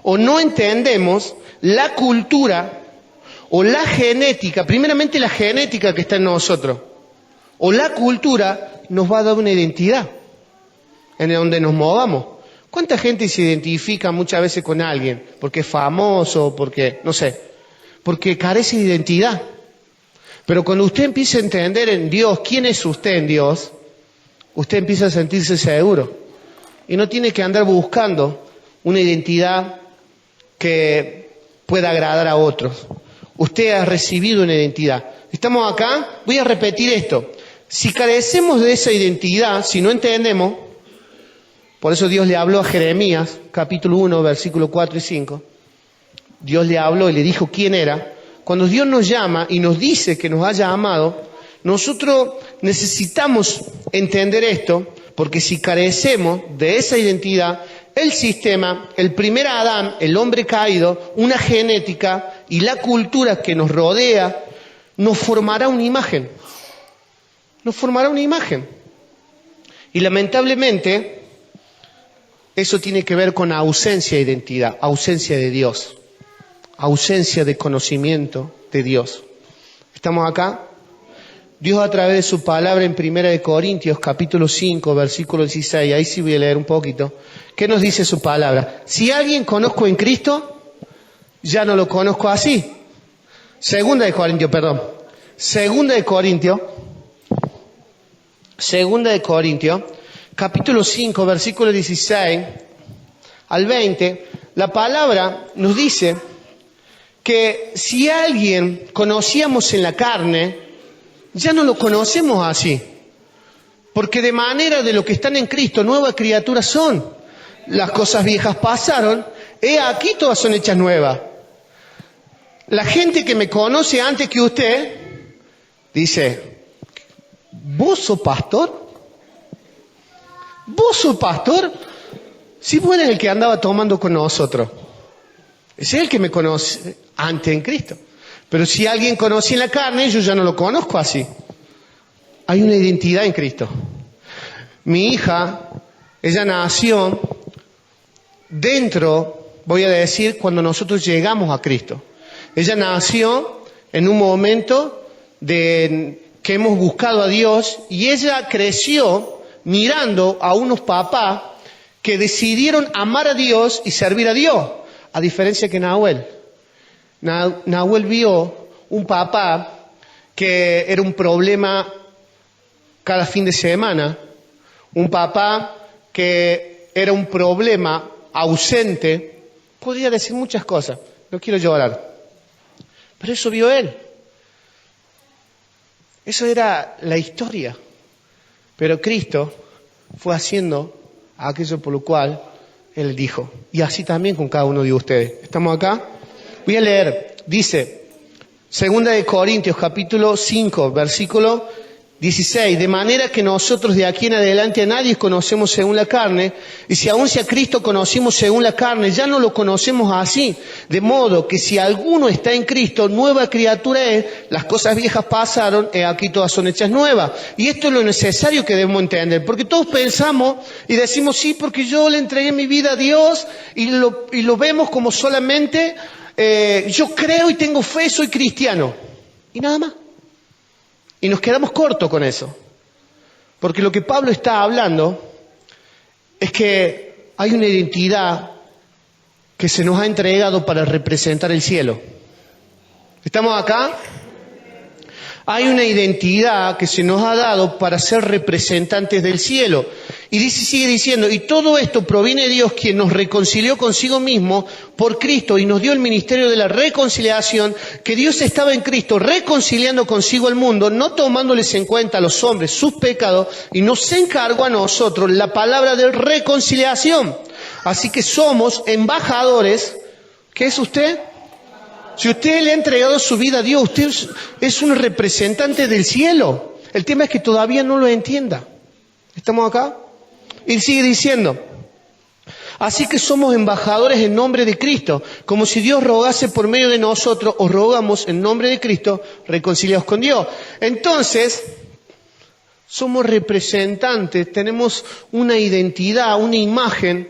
o no entendemos la cultura o la genética, primeramente la genética que está en nosotros, o la cultura nos va a dar una identidad en donde nos movamos. ¿Cuánta gente se identifica muchas veces con alguien? Porque es famoso, porque, no sé, porque carece de identidad. Pero cuando usted empieza a entender en Dios quién es usted en Dios, usted empieza a sentirse seguro. Y no tiene que andar buscando una identidad que pueda agradar a otros. Usted ha recibido una identidad. ¿Estamos acá? Voy a repetir esto. Si carecemos de esa identidad, si no entendemos, por eso Dios le habló a Jeremías, capítulo 1, versículo 4 y 5. Dios le habló y le dijo quién era. Cuando Dios nos llama y nos dice que nos haya amado, nosotros necesitamos entender esto, porque si carecemos de esa identidad, el sistema, el primer Adán, el hombre caído, una genética y la cultura que nos rodea, nos formará una imagen. Nos formará una imagen. Y lamentablemente, eso tiene que ver con ausencia de identidad, ausencia de Dios, ausencia de conocimiento de Dios. ¿Estamos acá? Dios a través de su palabra en 1 Corintios, capítulo 5, versículo 16, ahí sí voy a leer un poquito. ¿Qué nos dice su palabra? Si alguien conozco en Cristo, ya no lo conozco así. Segunda de Corintios, capítulo 5, versículo 16 al 20, la palabra nos dice que si a alguien conocíamos en la carne, ya no lo conocemos así. Porque de manera de lo que están en Cristo, nuevas criaturas son. Las cosas viejas pasaron, he aquí todas son hechas nuevas. La gente que me conoce antes que usted, dice, ¿vos sos pastor? ¿Vos sos pastor? Si vos eres el que andaba tomando con nosotros. Ese es el que me conoce antes en Cristo. Pero si alguien conoce en la carne, yo ya no lo conozco así. Hay una identidad en Cristo. Mi hija, ella nació dentro, voy a decir, cuando nosotros llegamos a Cristo. Ella nació en un momento que hemos buscado a Dios y ella creció mirando a unos papás que decidieron amar a Dios y servir a Dios, a diferencia que Nahuel. Nahuel vio un papá que era un problema cada fin de semana, un papá que era un problema ausente, podría decir muchas cosas, no quiero llorar, pero eso vio él. Eso era la historia. Pero Cristo fue haciendo aquello por lo cual Él dijo. Y así también con cada uno de ustedes. ¿Estamos acá? Voy a leer. Dice, 2 de Corintios, capítulo 5, versículo 16. De manera que nosotros de aquí en adelante a nadie conocemos según la carne. Y si aún si a Cristo conocimos según la carne, ya no lo conocemos así. De modo que si alguno está en Cristo, nueva criatura es. Las cosas viejas pasaron, y aquí todas son hechas nuevas. Y esto es lo necesario que debemos entender. Porque todos pensamos y decimos, sí, porque yo le entregué mi vida a Dios y lo vemos como solamente, yo creo y tengo fe, soy cristiano. Y nada más. Y nos quedamos cortos con eso. Porque lo que Pablo está hablando es que hay una identidad que se nos ha entregado para representar el cielo. ¿Estamos acá? Hay una identidad que se nos ha dado para ser representantes del cielo. Y sigue diciendo, y todo esto proviene de Dios, quien nos reconcilió consigo mismo por Cristo y nos dio el ministerio de la reconciliación, que Dios estaba en Cristo reconciliando consigo al mundo, no tomándoles en cuenta a los hombres sus pecados, y nos encargó a nosotros la palabra de reconciliación. Así que somos embajadores. ¿Qué es usted? Si usted le ha entregado su vida a Dios, usted es un representante del cielo. El tema es que todavía no lo entienda. ¿Estamos acá? Y sigue diciendo, así que somos embajadores en nombre de Cristo, como si Dios rogase por medio de nosotros, os rogamos en nombre de Cristo, reconciliados con Dios. Entonces, somos representantes, tenemos una identidad, una imagen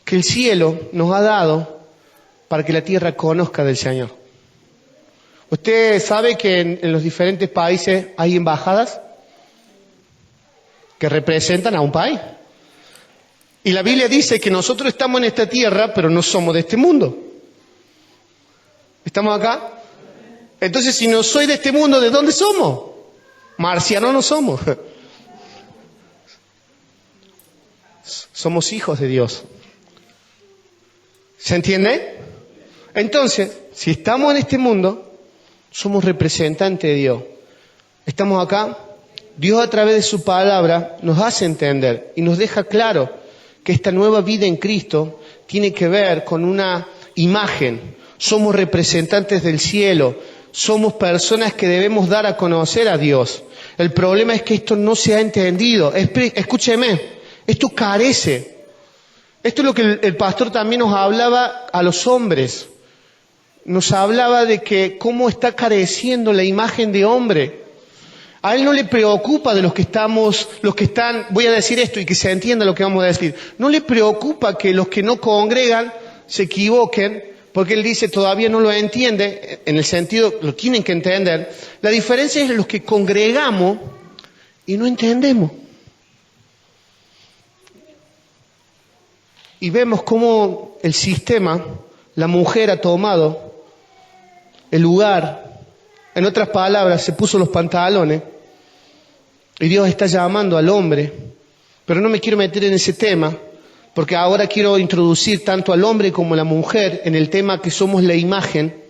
que el cielo nos ha dado para que la tierra conozca del Señor. ¿Usted sabe que en los diferentes países hay embajadas que representan a un país? Y la Biblia dice que nosotros estamos en esta tierra, pero no somos de este mundo. ¿Estamos acá? Entonces, si no soy de este mundo, ¿de dónde somos? Marcianos no somos. Somos hijos de Dios. ¿Se entiende? Entonces, si estamos en este mundo, somos representantes de Dios. Estamos acá, Dios a través de su palabra nos hace entender y nos deja claro que esta nueva vida en Cristo tiene que ver con una imagen. Somos representantes del cielo, somos personas que debemos dar a conocer a Dios. El problema es que esto no se ha entendido. Escúcheme, esto carece. Esto es lo que el pastor también nos hablaba a los hombres. Nos hablaba de que cómo está careciendo la imagen de hombre. A él no le preocupa de los que están, voy a decir esto y que se entienda lo que vamos a decir. No le preocupa que los que no congregan se equivoquen, porque él dice todavía no lo entiende, en el sentido, lo tienen que entender. La diferencia es los que congregamos y no entendemos. Y vemos cómo el sistema, la mujer ha tomado el lugar, en otras palabras, se puso los pantalones, y Dios está llamando al hombre, pero no me quiero meter en ese tema, porque ahora quiero introducir tanto al hombre como a la mujer en el tema que somos la imagen,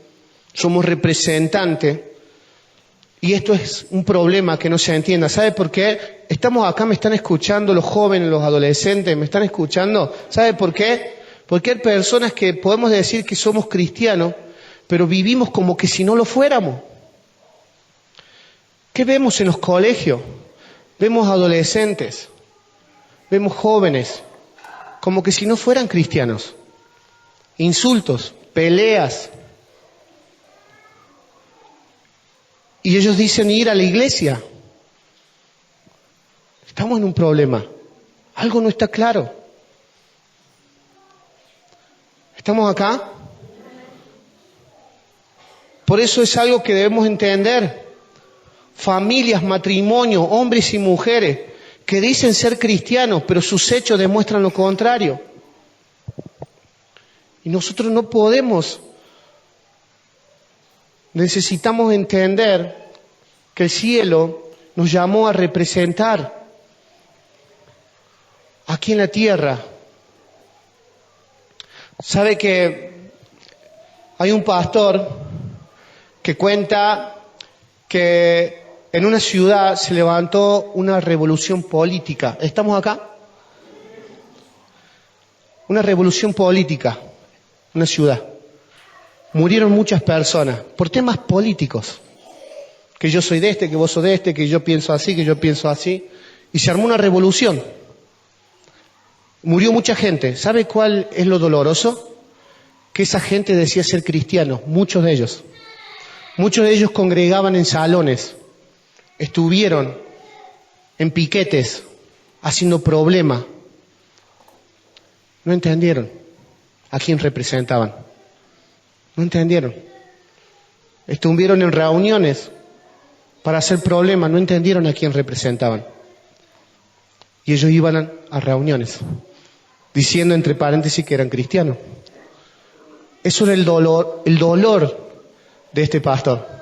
somos representantes, y esto es un problema que no se entienda. ¿Sabe por qué? Estamos acá, me están escuchando los jóvenes, los adolescentes, me están escuchando. ¿Sabe por qué? Porque hay personas que podemos decir que somos cristianos, pero vivimos como que si no lo fuéramos. ¿Qué vemos en los colegios? Vemos adolescentes, vemos jóvenes, como que si no fueran cristianos. Insultos, peleas. Y ellos dicen ir a la iglesia. Estamos en un problema. Algo no está claro. ¿Estamos acá? Por eso es algo que debemos entender. Familias, matrimonios, hombres y mujeres que dicen ser cristianos, pero sus hechos demuestran lo contrario. Y nosotros no podemos, necesitamos entender que el cielo nos llamó a representar aquí en la tierra. ¿Sabe que hay un pastor que cuenta que en una ciudad se levantó una revolución política? ¿Estamos acá? Una revolución política, una ciudad. Murieron muchas personas por temas políticos. Que yo soy de este, que vos sos de este, que yo pienso así, que yo pienso así. Y se armó una revolución. Murió mucha gente. ¿Sabe cuál es lo doloroso? Que esa gente decía ser cristianos, muchos de ellos. Muchos de ellos congregaban en salones. Estuvieron en piquetes, haciendo problemas. No entendieron a quién representaban. No entendieron. Estuvieron en reuniones para hacer problemas, no entendieron a quién representaban. Y ellos iban a reuniones, diciendo entre paréntesis que eran cristianos. Eso era el dolor de este pastor.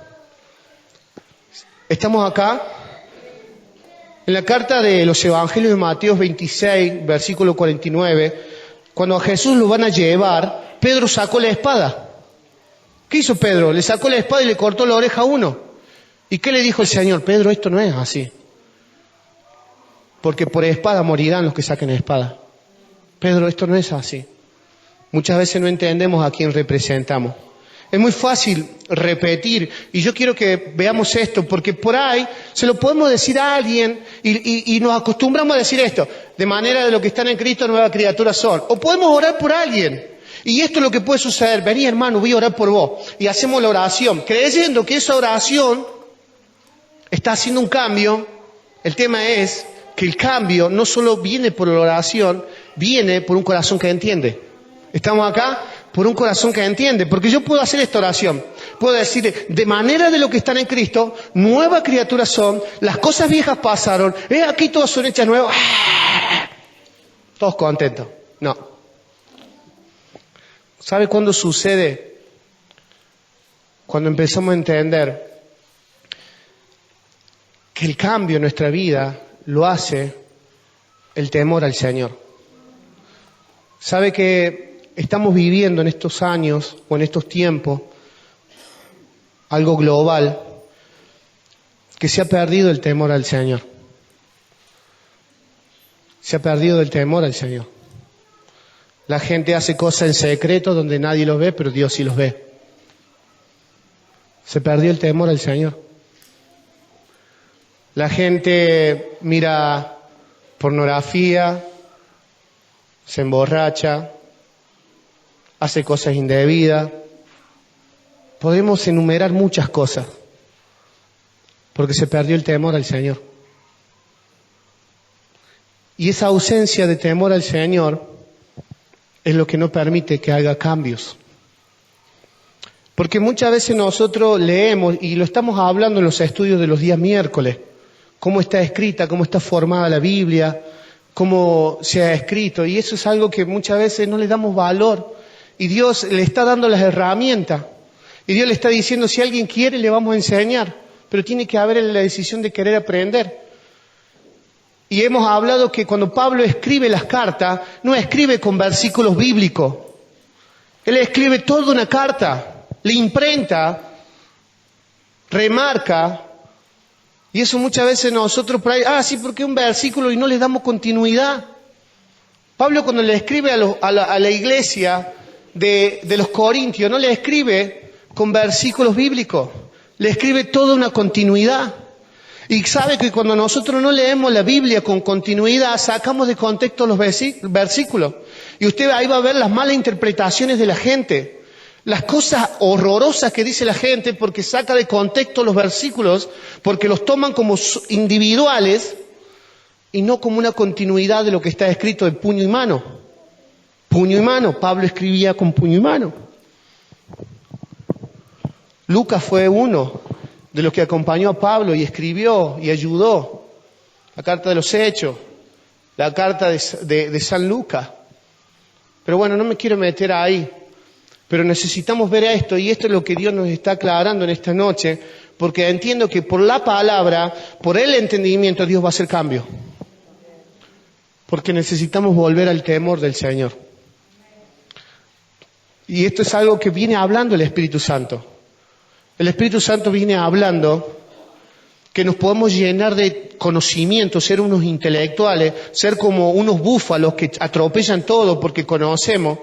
Estamos acá en la carta de los Evangelios de Mateo 26, versículo 49, cuando a Jesús lo van a llevar, Pedro sacó la espada. ¿Qué hizo Pedro? Le sacó la espada y le cortó la oreja a uno. ¿Y qué le dijo el Señor? Pedro, esto no es así. Porque por espada morirán los que saquen la espada. Pedro, esto no es así. Muchas veces no entendemos a quién representamos. Es muy fácil repetir, y yo quiero que veamos esto, porque por ahí se lo podemos decir a alguien y nos acostumbramos a decir esto, de manera de lo que están en Cristo nueva criatura son. O podemos orar por alguien, y esto es lo que puede suceder, vení hermano, voy a orar por vos, y hacemos la oración, creyendo que esa oración está haciendo un cambio. El tema es que el cambio no solo viene por la oración, viene por un corazón que entiende. ¿Estamos acá? Por un corazón que entiende, porque yo puedo hacer esta oración, puedo decir, de manera de lo que están en Cristo, nuevas criaturas son, las cosas viejas pasaron, aquí todas son hechas nuevas, todos contentos. No. ¿Sabe cuándo sucede? Cuando empezamos a entender que el cambio en nuestra vida lo hace el temor al Señor. ¿Sabe que estamos viviendo en estos años o en estos tiempos algo global, que se ha perdido el temor al Señor. Se ha perdido el temor al Señor. La gente hace cosas en secreto donde nadie los ve, pero Dios sí los ve. Se perdió el temor al Señor. La gente mira pornografía, se emborracha, hace cosas indebidas. Podemos enumerar muchas cosas, porque se perdió el temor al Señor. Y esa ausencia de temor al Señor es lo que no permite que haga cambios. Porque muchas veces nosotros leemos, y lo estamos hablando en los estudios de los días miércoles, cómo está escrita, cómo está formada la Biblia, cómo se ha escrito, y eso es algo que muchas veces no le damos valor, y Dios le está dando las herramientas, y Dios le está diciendo, si alguien quiere le vamos a enseñar, pero tiene que haber la decisión de querer aprender. Y hemos hablado que cuando Pablo escribe las cartas, no escribe con versículos bíblicos, él escribe toda una carta, le imprenta, remarca, y eso muchas veces nosotros por ahí, sí, porque un versículo y no le damos continuidad. Pablo cuando le escribe a la iglesia de los Corintios, no le escribe con versículos bíblicos, le escribe toda una continuidad. Y sabe que cuando nosotros no leemos la Biblia con continuidad, sacamos de contexto los versículos. Y usted ahí va a ver las malas interpretaciones de la gente. Las cosas horrorosas que dice la gente porque saca de contexto los versículos, porque los toman como individuales y no como una continuidad de lo que está escrito de puño y mano. Puño y mano, Pablo escribía con puño y mano. Lucas fue uno de los que acompañó a Pablo y escribió y ayudó. La carta de los Hechos, la carta de San Lucas. Pero bueno, no me quiero meter ahí. Pero necesitamos ver esto, y esto es lo que Dios nos está aclarando en esta noche, porque entiendo que por la palabra, por el entendimiento, Dios va a hacer cambio. Porque necesitamos volver al temor del Señor. Y esto es algo que viene hablando el Espíritu Santo. El Espíritu Santo viene hablando que nos podemos llenar de conocimiento, ser unos intelectuales, ser como unos búfalos que atropellan todo porque conocemos.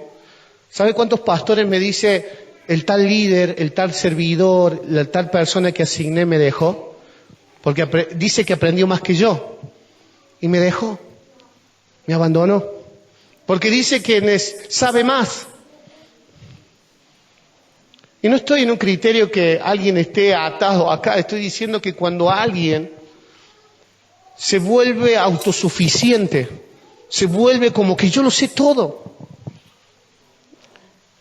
¿Sabe cuántos pastores me dice el tal líder, el tal servidor, la tal persona que asigné me dejó? Porque dice que aprendió más que yo. Y me dejó. Me abandonó. Porque dice que sabe más. Y no estoy en un criterio que alguien esté atado acá. Estoy diciendo que cuando alguien se vuelve autosuficiente, se vuelve como que yo lo sé todo.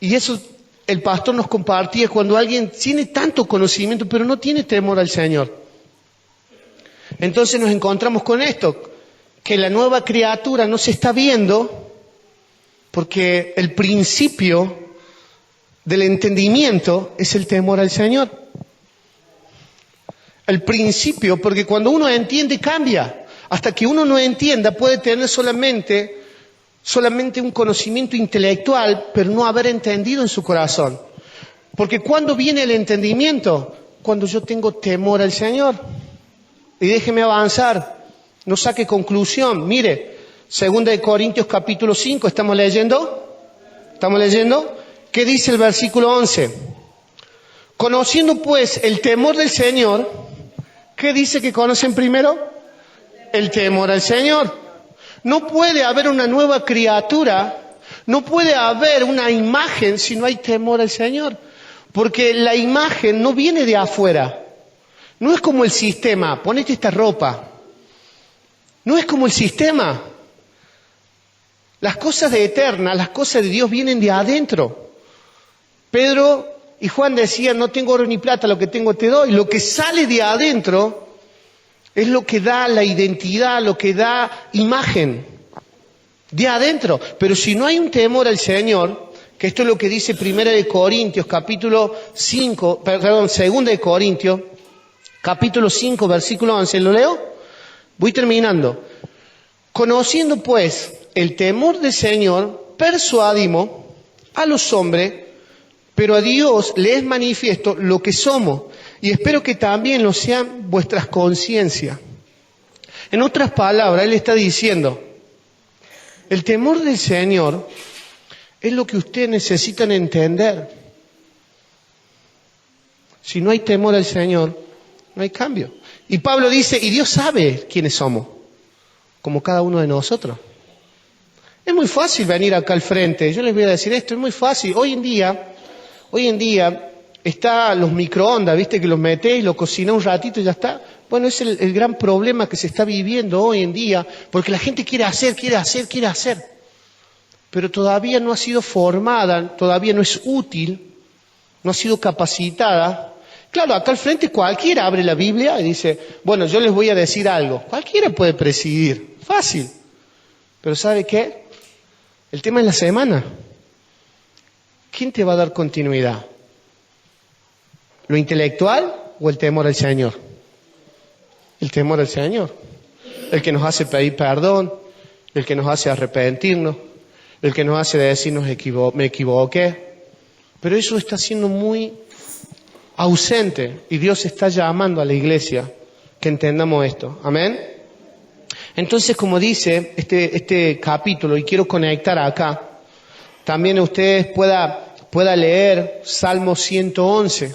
Y eso el pastor nos compartía cuando alguien tiene tanto conocimiento, pero no tiene temor al Señor. Entonces nos encontramos con esto, que la nueva criatura no se está viendo porque el principio del entendimiento es el temor al Señor. El principio, porque cuando uno entiende cambia. Hasta que uno no entienda puede tener solamente un conocimiento intelectual, pero no haber entendido en su corazón. Porque ¿cuándo viene el entendimiento? Cuando yo tengo temor al Señor. Y déjeme avanzar, no saque conclusión. Mire, 2 Corintios capítulo 5, ¿estamos leyendo? ¿Estamos leyendo? ¿Qué dice el versículo 11? Conociendo pues el temor del Señor, ¿qué dice que conocen primero? El temor al Señor. No puede haber una nueva criatura, no puede haber una imagen si no hay temor al Señor. Porque la imagen no viene de afuera. No es como el sistema, ponete esta ropa. No es como el sistema. Las cosas de eterna, las cosas de Dios vienen de adentro. Pedro y Juan decían, no tengo oro ni plata, lo que tengo te doy. Lo que sale de adentro es lo que da la identidad, lo que da imagen. De adentro. Pero si no hay un temor al Señor, que esto es lo que dice 1 Corintios, capítulo 5, perdón, 2 Corintios, capítulo 5, versículo 11, ¿lo leo? Voy terminando. Conociendo pues el temor del Señor, persuadimos a los hombres, pero a Dios le es manifiesto lo que somos. Y espero que también lo sean vuestras conciencias. En otras palabras, Él está diciendo, el temor del Señor es lo que ustedes necesitan entender. Si no hay temor al Señor, no hay cambio. Y Pablo dice, y Dios sabe quiénes somos, como cada uno de nosotros. Es muy fácil venir acá al frente. Yo les voy a decir esto, es muy fácil. Hoy en día está los microondas, ¿viste? Que los metés y lo cocinás un ratito y ya está. Bueno, es el gran problema que se está viviendo hoy en día, porque la gente quiere hacer. Pero todavía no ha sido formada, todavía no es útil, no ha sido capacitada. Claro, acá al frente cualquiera abre la Biblia y dice, bueno, yo les voy a decir algo. Cualquiera puede presidir, fácil. Pero ¿sabe qué? El tema es la semana. ¿Quién te va a dar continuidad? ¿Lo intelectual o el temor al Señor? El temor al Señor. El que nos hace pedir perdón, el que nos hace arrepentirnos, el que nos hace decirnos me equivoqué. Pero eso está siendo muy ausente y Dios está llamando a la iglesia que entendamos esto. Amén. Entonces, como dice este capítulo, y quiero conectar acá, también ustedes pueda leer Salmo 111,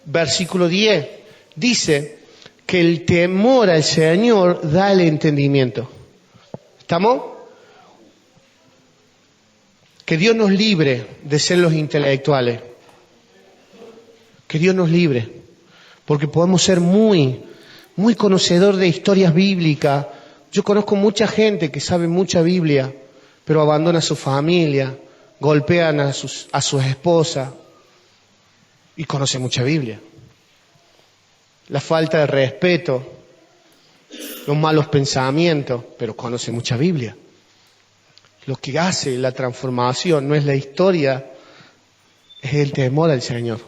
versículo 10. Dice que el temor al Señor da el entendimiento. ¿Estamos? Que Dios nos libre de ser los intelectuales. Que Dios nos libre. Porque podemos ser muy conocedor de historias bíblicas. Yo conozco mucha gente que sabe mucha Biblia, pero abandona a su familia, golpean a sus esposas y conoce mucha Biblia. La falta de respeto, los malos pensamientos, pero conoce mucha Biblia. Lo que hace la transformación no es la historia, es el temor al Señor.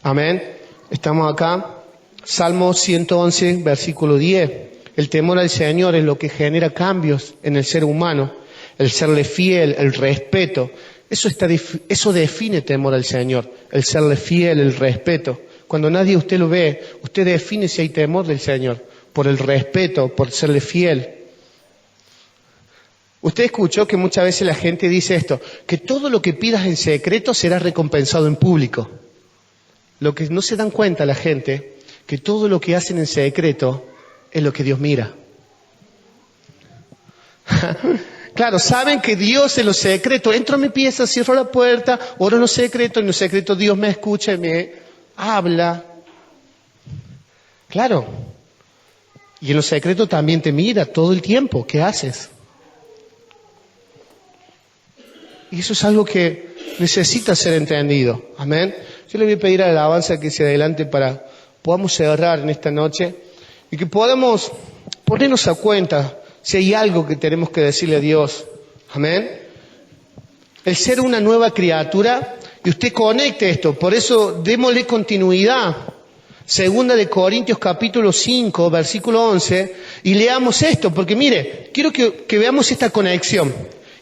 Amén. Estamos acá. Salmo 111, versículo 10. El temor al Señor es lo que genera cambios en el ser humano. El serle fiel, el respeto. Eso define temor al Señor. El serle fiel, el respeto. Cuando nadie usted lo ve, usted define si hay temor del Señor. Por el respeto, por serle fiel. Usted escuchó que muchas veces la gente dice esto, que todo lo que pidas en secreto será recompensado en público. Lo que no se dan cuenta la gente, que todo lo que hacen en secreto es lo que Dios mira. Claro, saben que Dios en lo secreto, entro a mi pieza, cierro la puerta, oro en lo secreto Dios me escucha y me habla. Claro. Y en lo secreto también te mira todo el tiempo. ¿Qué haces? Y eso es algo que necesita ser entendido. Amén. Yo le voy a pedir a la alabanza que se adelante para podamos cerrar en esta noche y que podamos ponernos a cuenta si hay algo que tenemos que decirle a Dios. Amén. El ser una nueva criatura, y usted conecte esto, por eso démosle continuidad. Segunda de Corintios capítulo 5, versículo 11, y leamos esto, porque mire, quiero que veamos esta conexión.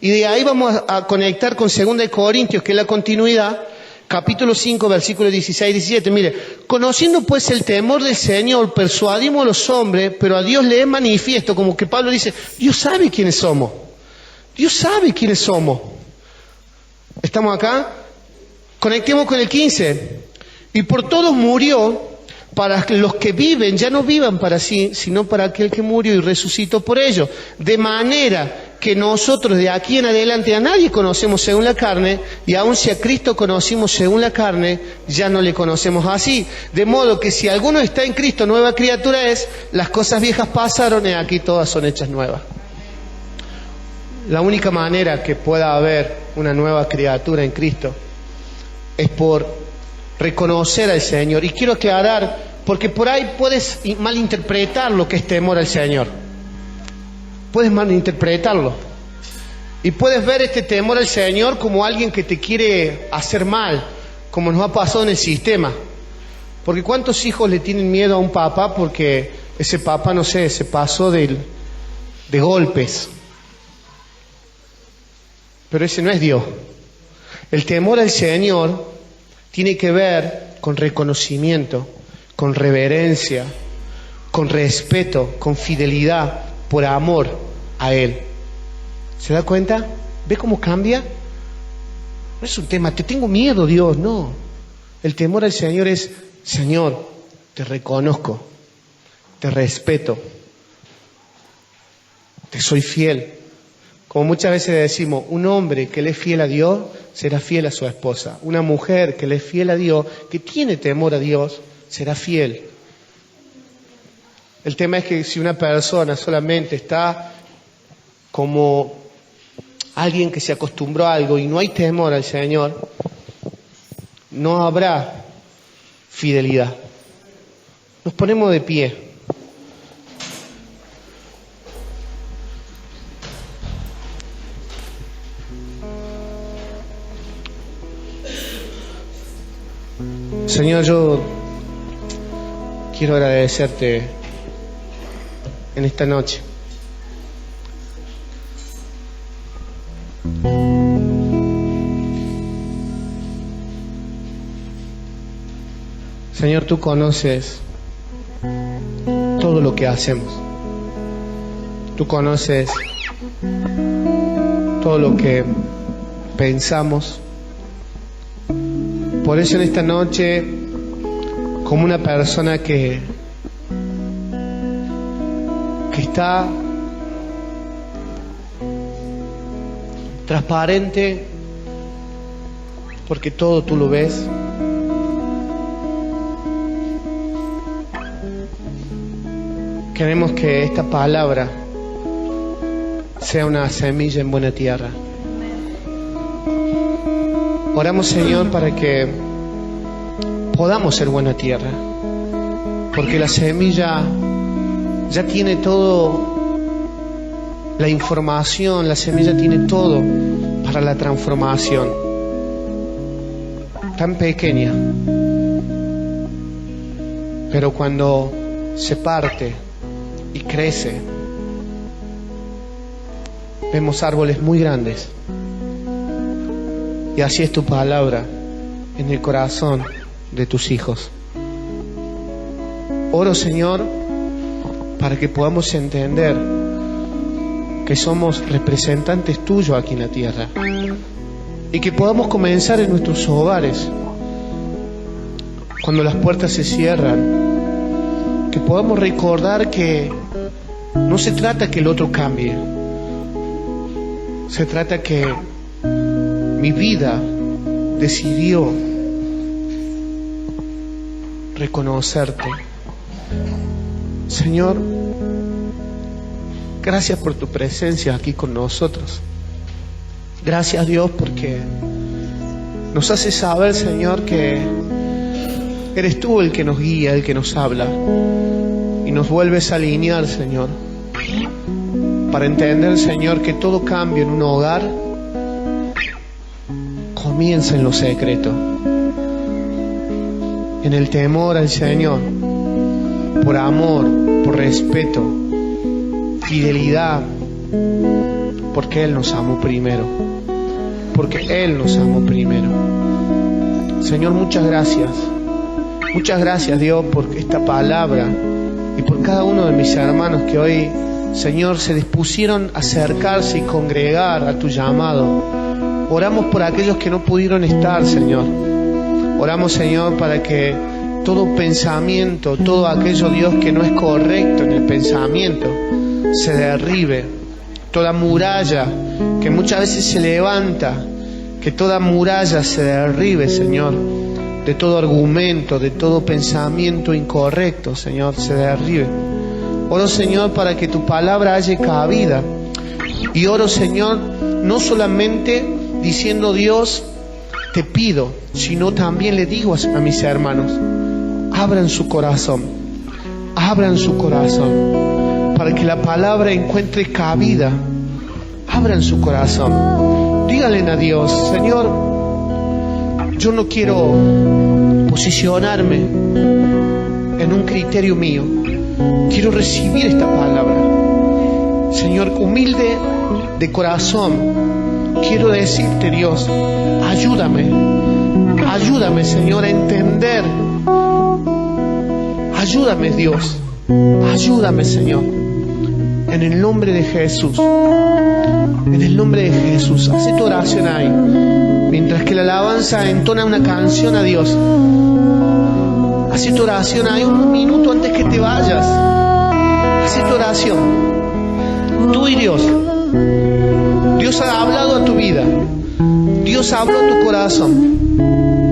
Y de ahí vamos a conectar con Segunda de Corintios, que es la continuidad, capítulo 5, versículos 16 y 17. Mire, conociendo pues el temor del Señor, persuadimos a los hombres, pero a Dios le es manifiesto, como que Pablo dice, Dios sabe quiénes somos. Dios sabe quiénes somos. ¿Estamos acá? Conectemos con el 15. Y por todos murió, para que los que viven ya no vivan para sí, sino para aquel que murió y resucitó por ellos. De manera que nosotros de aquí en adelante a nadie conocemos según la carne, y aun si a Cristo conocimos según la carne, ya no le conocemos así. De modo que si alguno está en Cristo, nueva criatura es, las cosas viejas pasaron y aquí todas son hechas nuevas. La única manera que pueda haber una nueva criatura en Cristo es por reconocer al Señor. Y quiero aclarar, porque por ahí puedes malinterpretar lo que es temor al Señor. Puedes malinterpretarlo. Y puedes ver este temor al Señor como alguien que te quiere hacer mal, como nos ha pasado en el sistema. Porque ¿cuántos hijos le tienen miedo a un papá porque ese papá, no sé, se pasó de golpes? Pero ese no es Dios. El temor al Señor tiene que ver con reconocimiento, con reverencia, con respeto, con fidelidad, por amor a Él. ¿Se da cuenta? ¿Ve cómo cambia? No es un tema, te tengo miedo, Dios, no. El temor al Señor es, Señor, te reconozco, te respeto, te soy fiel. Como muchas veces decimos, un hombre que le es fiel a Dios, será fiel a su esposa. Una mujer que le es fiel a Dios, que tiene temor a Dios, será fiel. El tema es que si una persona solamente está como alguien que se acostumbró a algo y no hay temor al Señor, no habrá fidelidad. Nos ponemos de pie. Señor, yo quiero agradecerte en esta noche. Señor, tú conoces todo lo que hacemos. Tú conoces todo lo que pensamos. Por eso en esta noche, como una persona que está transparente, porque todo tú lo ves, queremos que esta palabra sea una semilla en buena tierra. Oramos, Señor, para que podamos ser buena tierra, porque la semilla ya tiene todo, la información, la semilla tiene todo para la transformación. Tan pequeña, pero cuando se parte y crece, vemos árboles muy grandes. Y así es tu palabra en el corazón de tus hijos. Oro, Señor, para que podamos entender que somos representantes tuyos aquí en la tierra y que podamos comenzar en nuestros hogares, cuando las puertas se cierran, que podamos recordar que no se trata que el otro cambie, se trata que mi vida decidió reconocerte. Señor, gracias por tu presencia aquí con nosotros. Gracias, Dios, porque nos hace saber, Señor, que eres tú el que nos guía, el que nos habla, y nos vuelves a alinear, Señor, para entender, Señor, que todo cambio en un hogar comienza en lo secreto, en el temor al Señor, por amor, por respeto, fidelidad, porque Él nos amó primero, porque Él nos amó primero. Señor, muchas gracias, Dios, por esta palabra y por cada uno de mis hermanos que hoy, Señor, se dispusieron a acercarse y congregar a tu llamado. Oramos por aquellos que no pudieron estar, Señor. Oramos, Señor, para que todo pensamiento, todo aquello, Dios, que no es correcto en el pensamiento, se derribe. Toda muralla que muchas veces se levanta, que toda muralla se derribe, Señor. De todo argumento, de todo pensamiento incorrecto, Señor, se derribe. Oro, Señor, para que tu palabra haya cabida. Y oro, Señor, no solamente diciendo, Dios, te pido, sino también le digo a mis hermanos, abran su corazón, para que la palabra encuentre cabida. Abran su corazón, díganle a Dios, Señor, yo no quiero posicionarme en un criterio mío, quiero recibir esta palabra. Señor, humilde de corazón, quiero decirte, Dios, ayúdame, Señor, a entender. Ayúdame, Dios, ayúdame, Señor, en el nombre de Jesús. En el nombre de Jesús, haz tu oración ahí, mientras que la alabanza entona una canción a Dios. Haz tu oración ahí un minuto antes que te vayas. Haz tu oración, tú y Dios. Dios ha hablado a tu vida, Dios habló a tu corazón.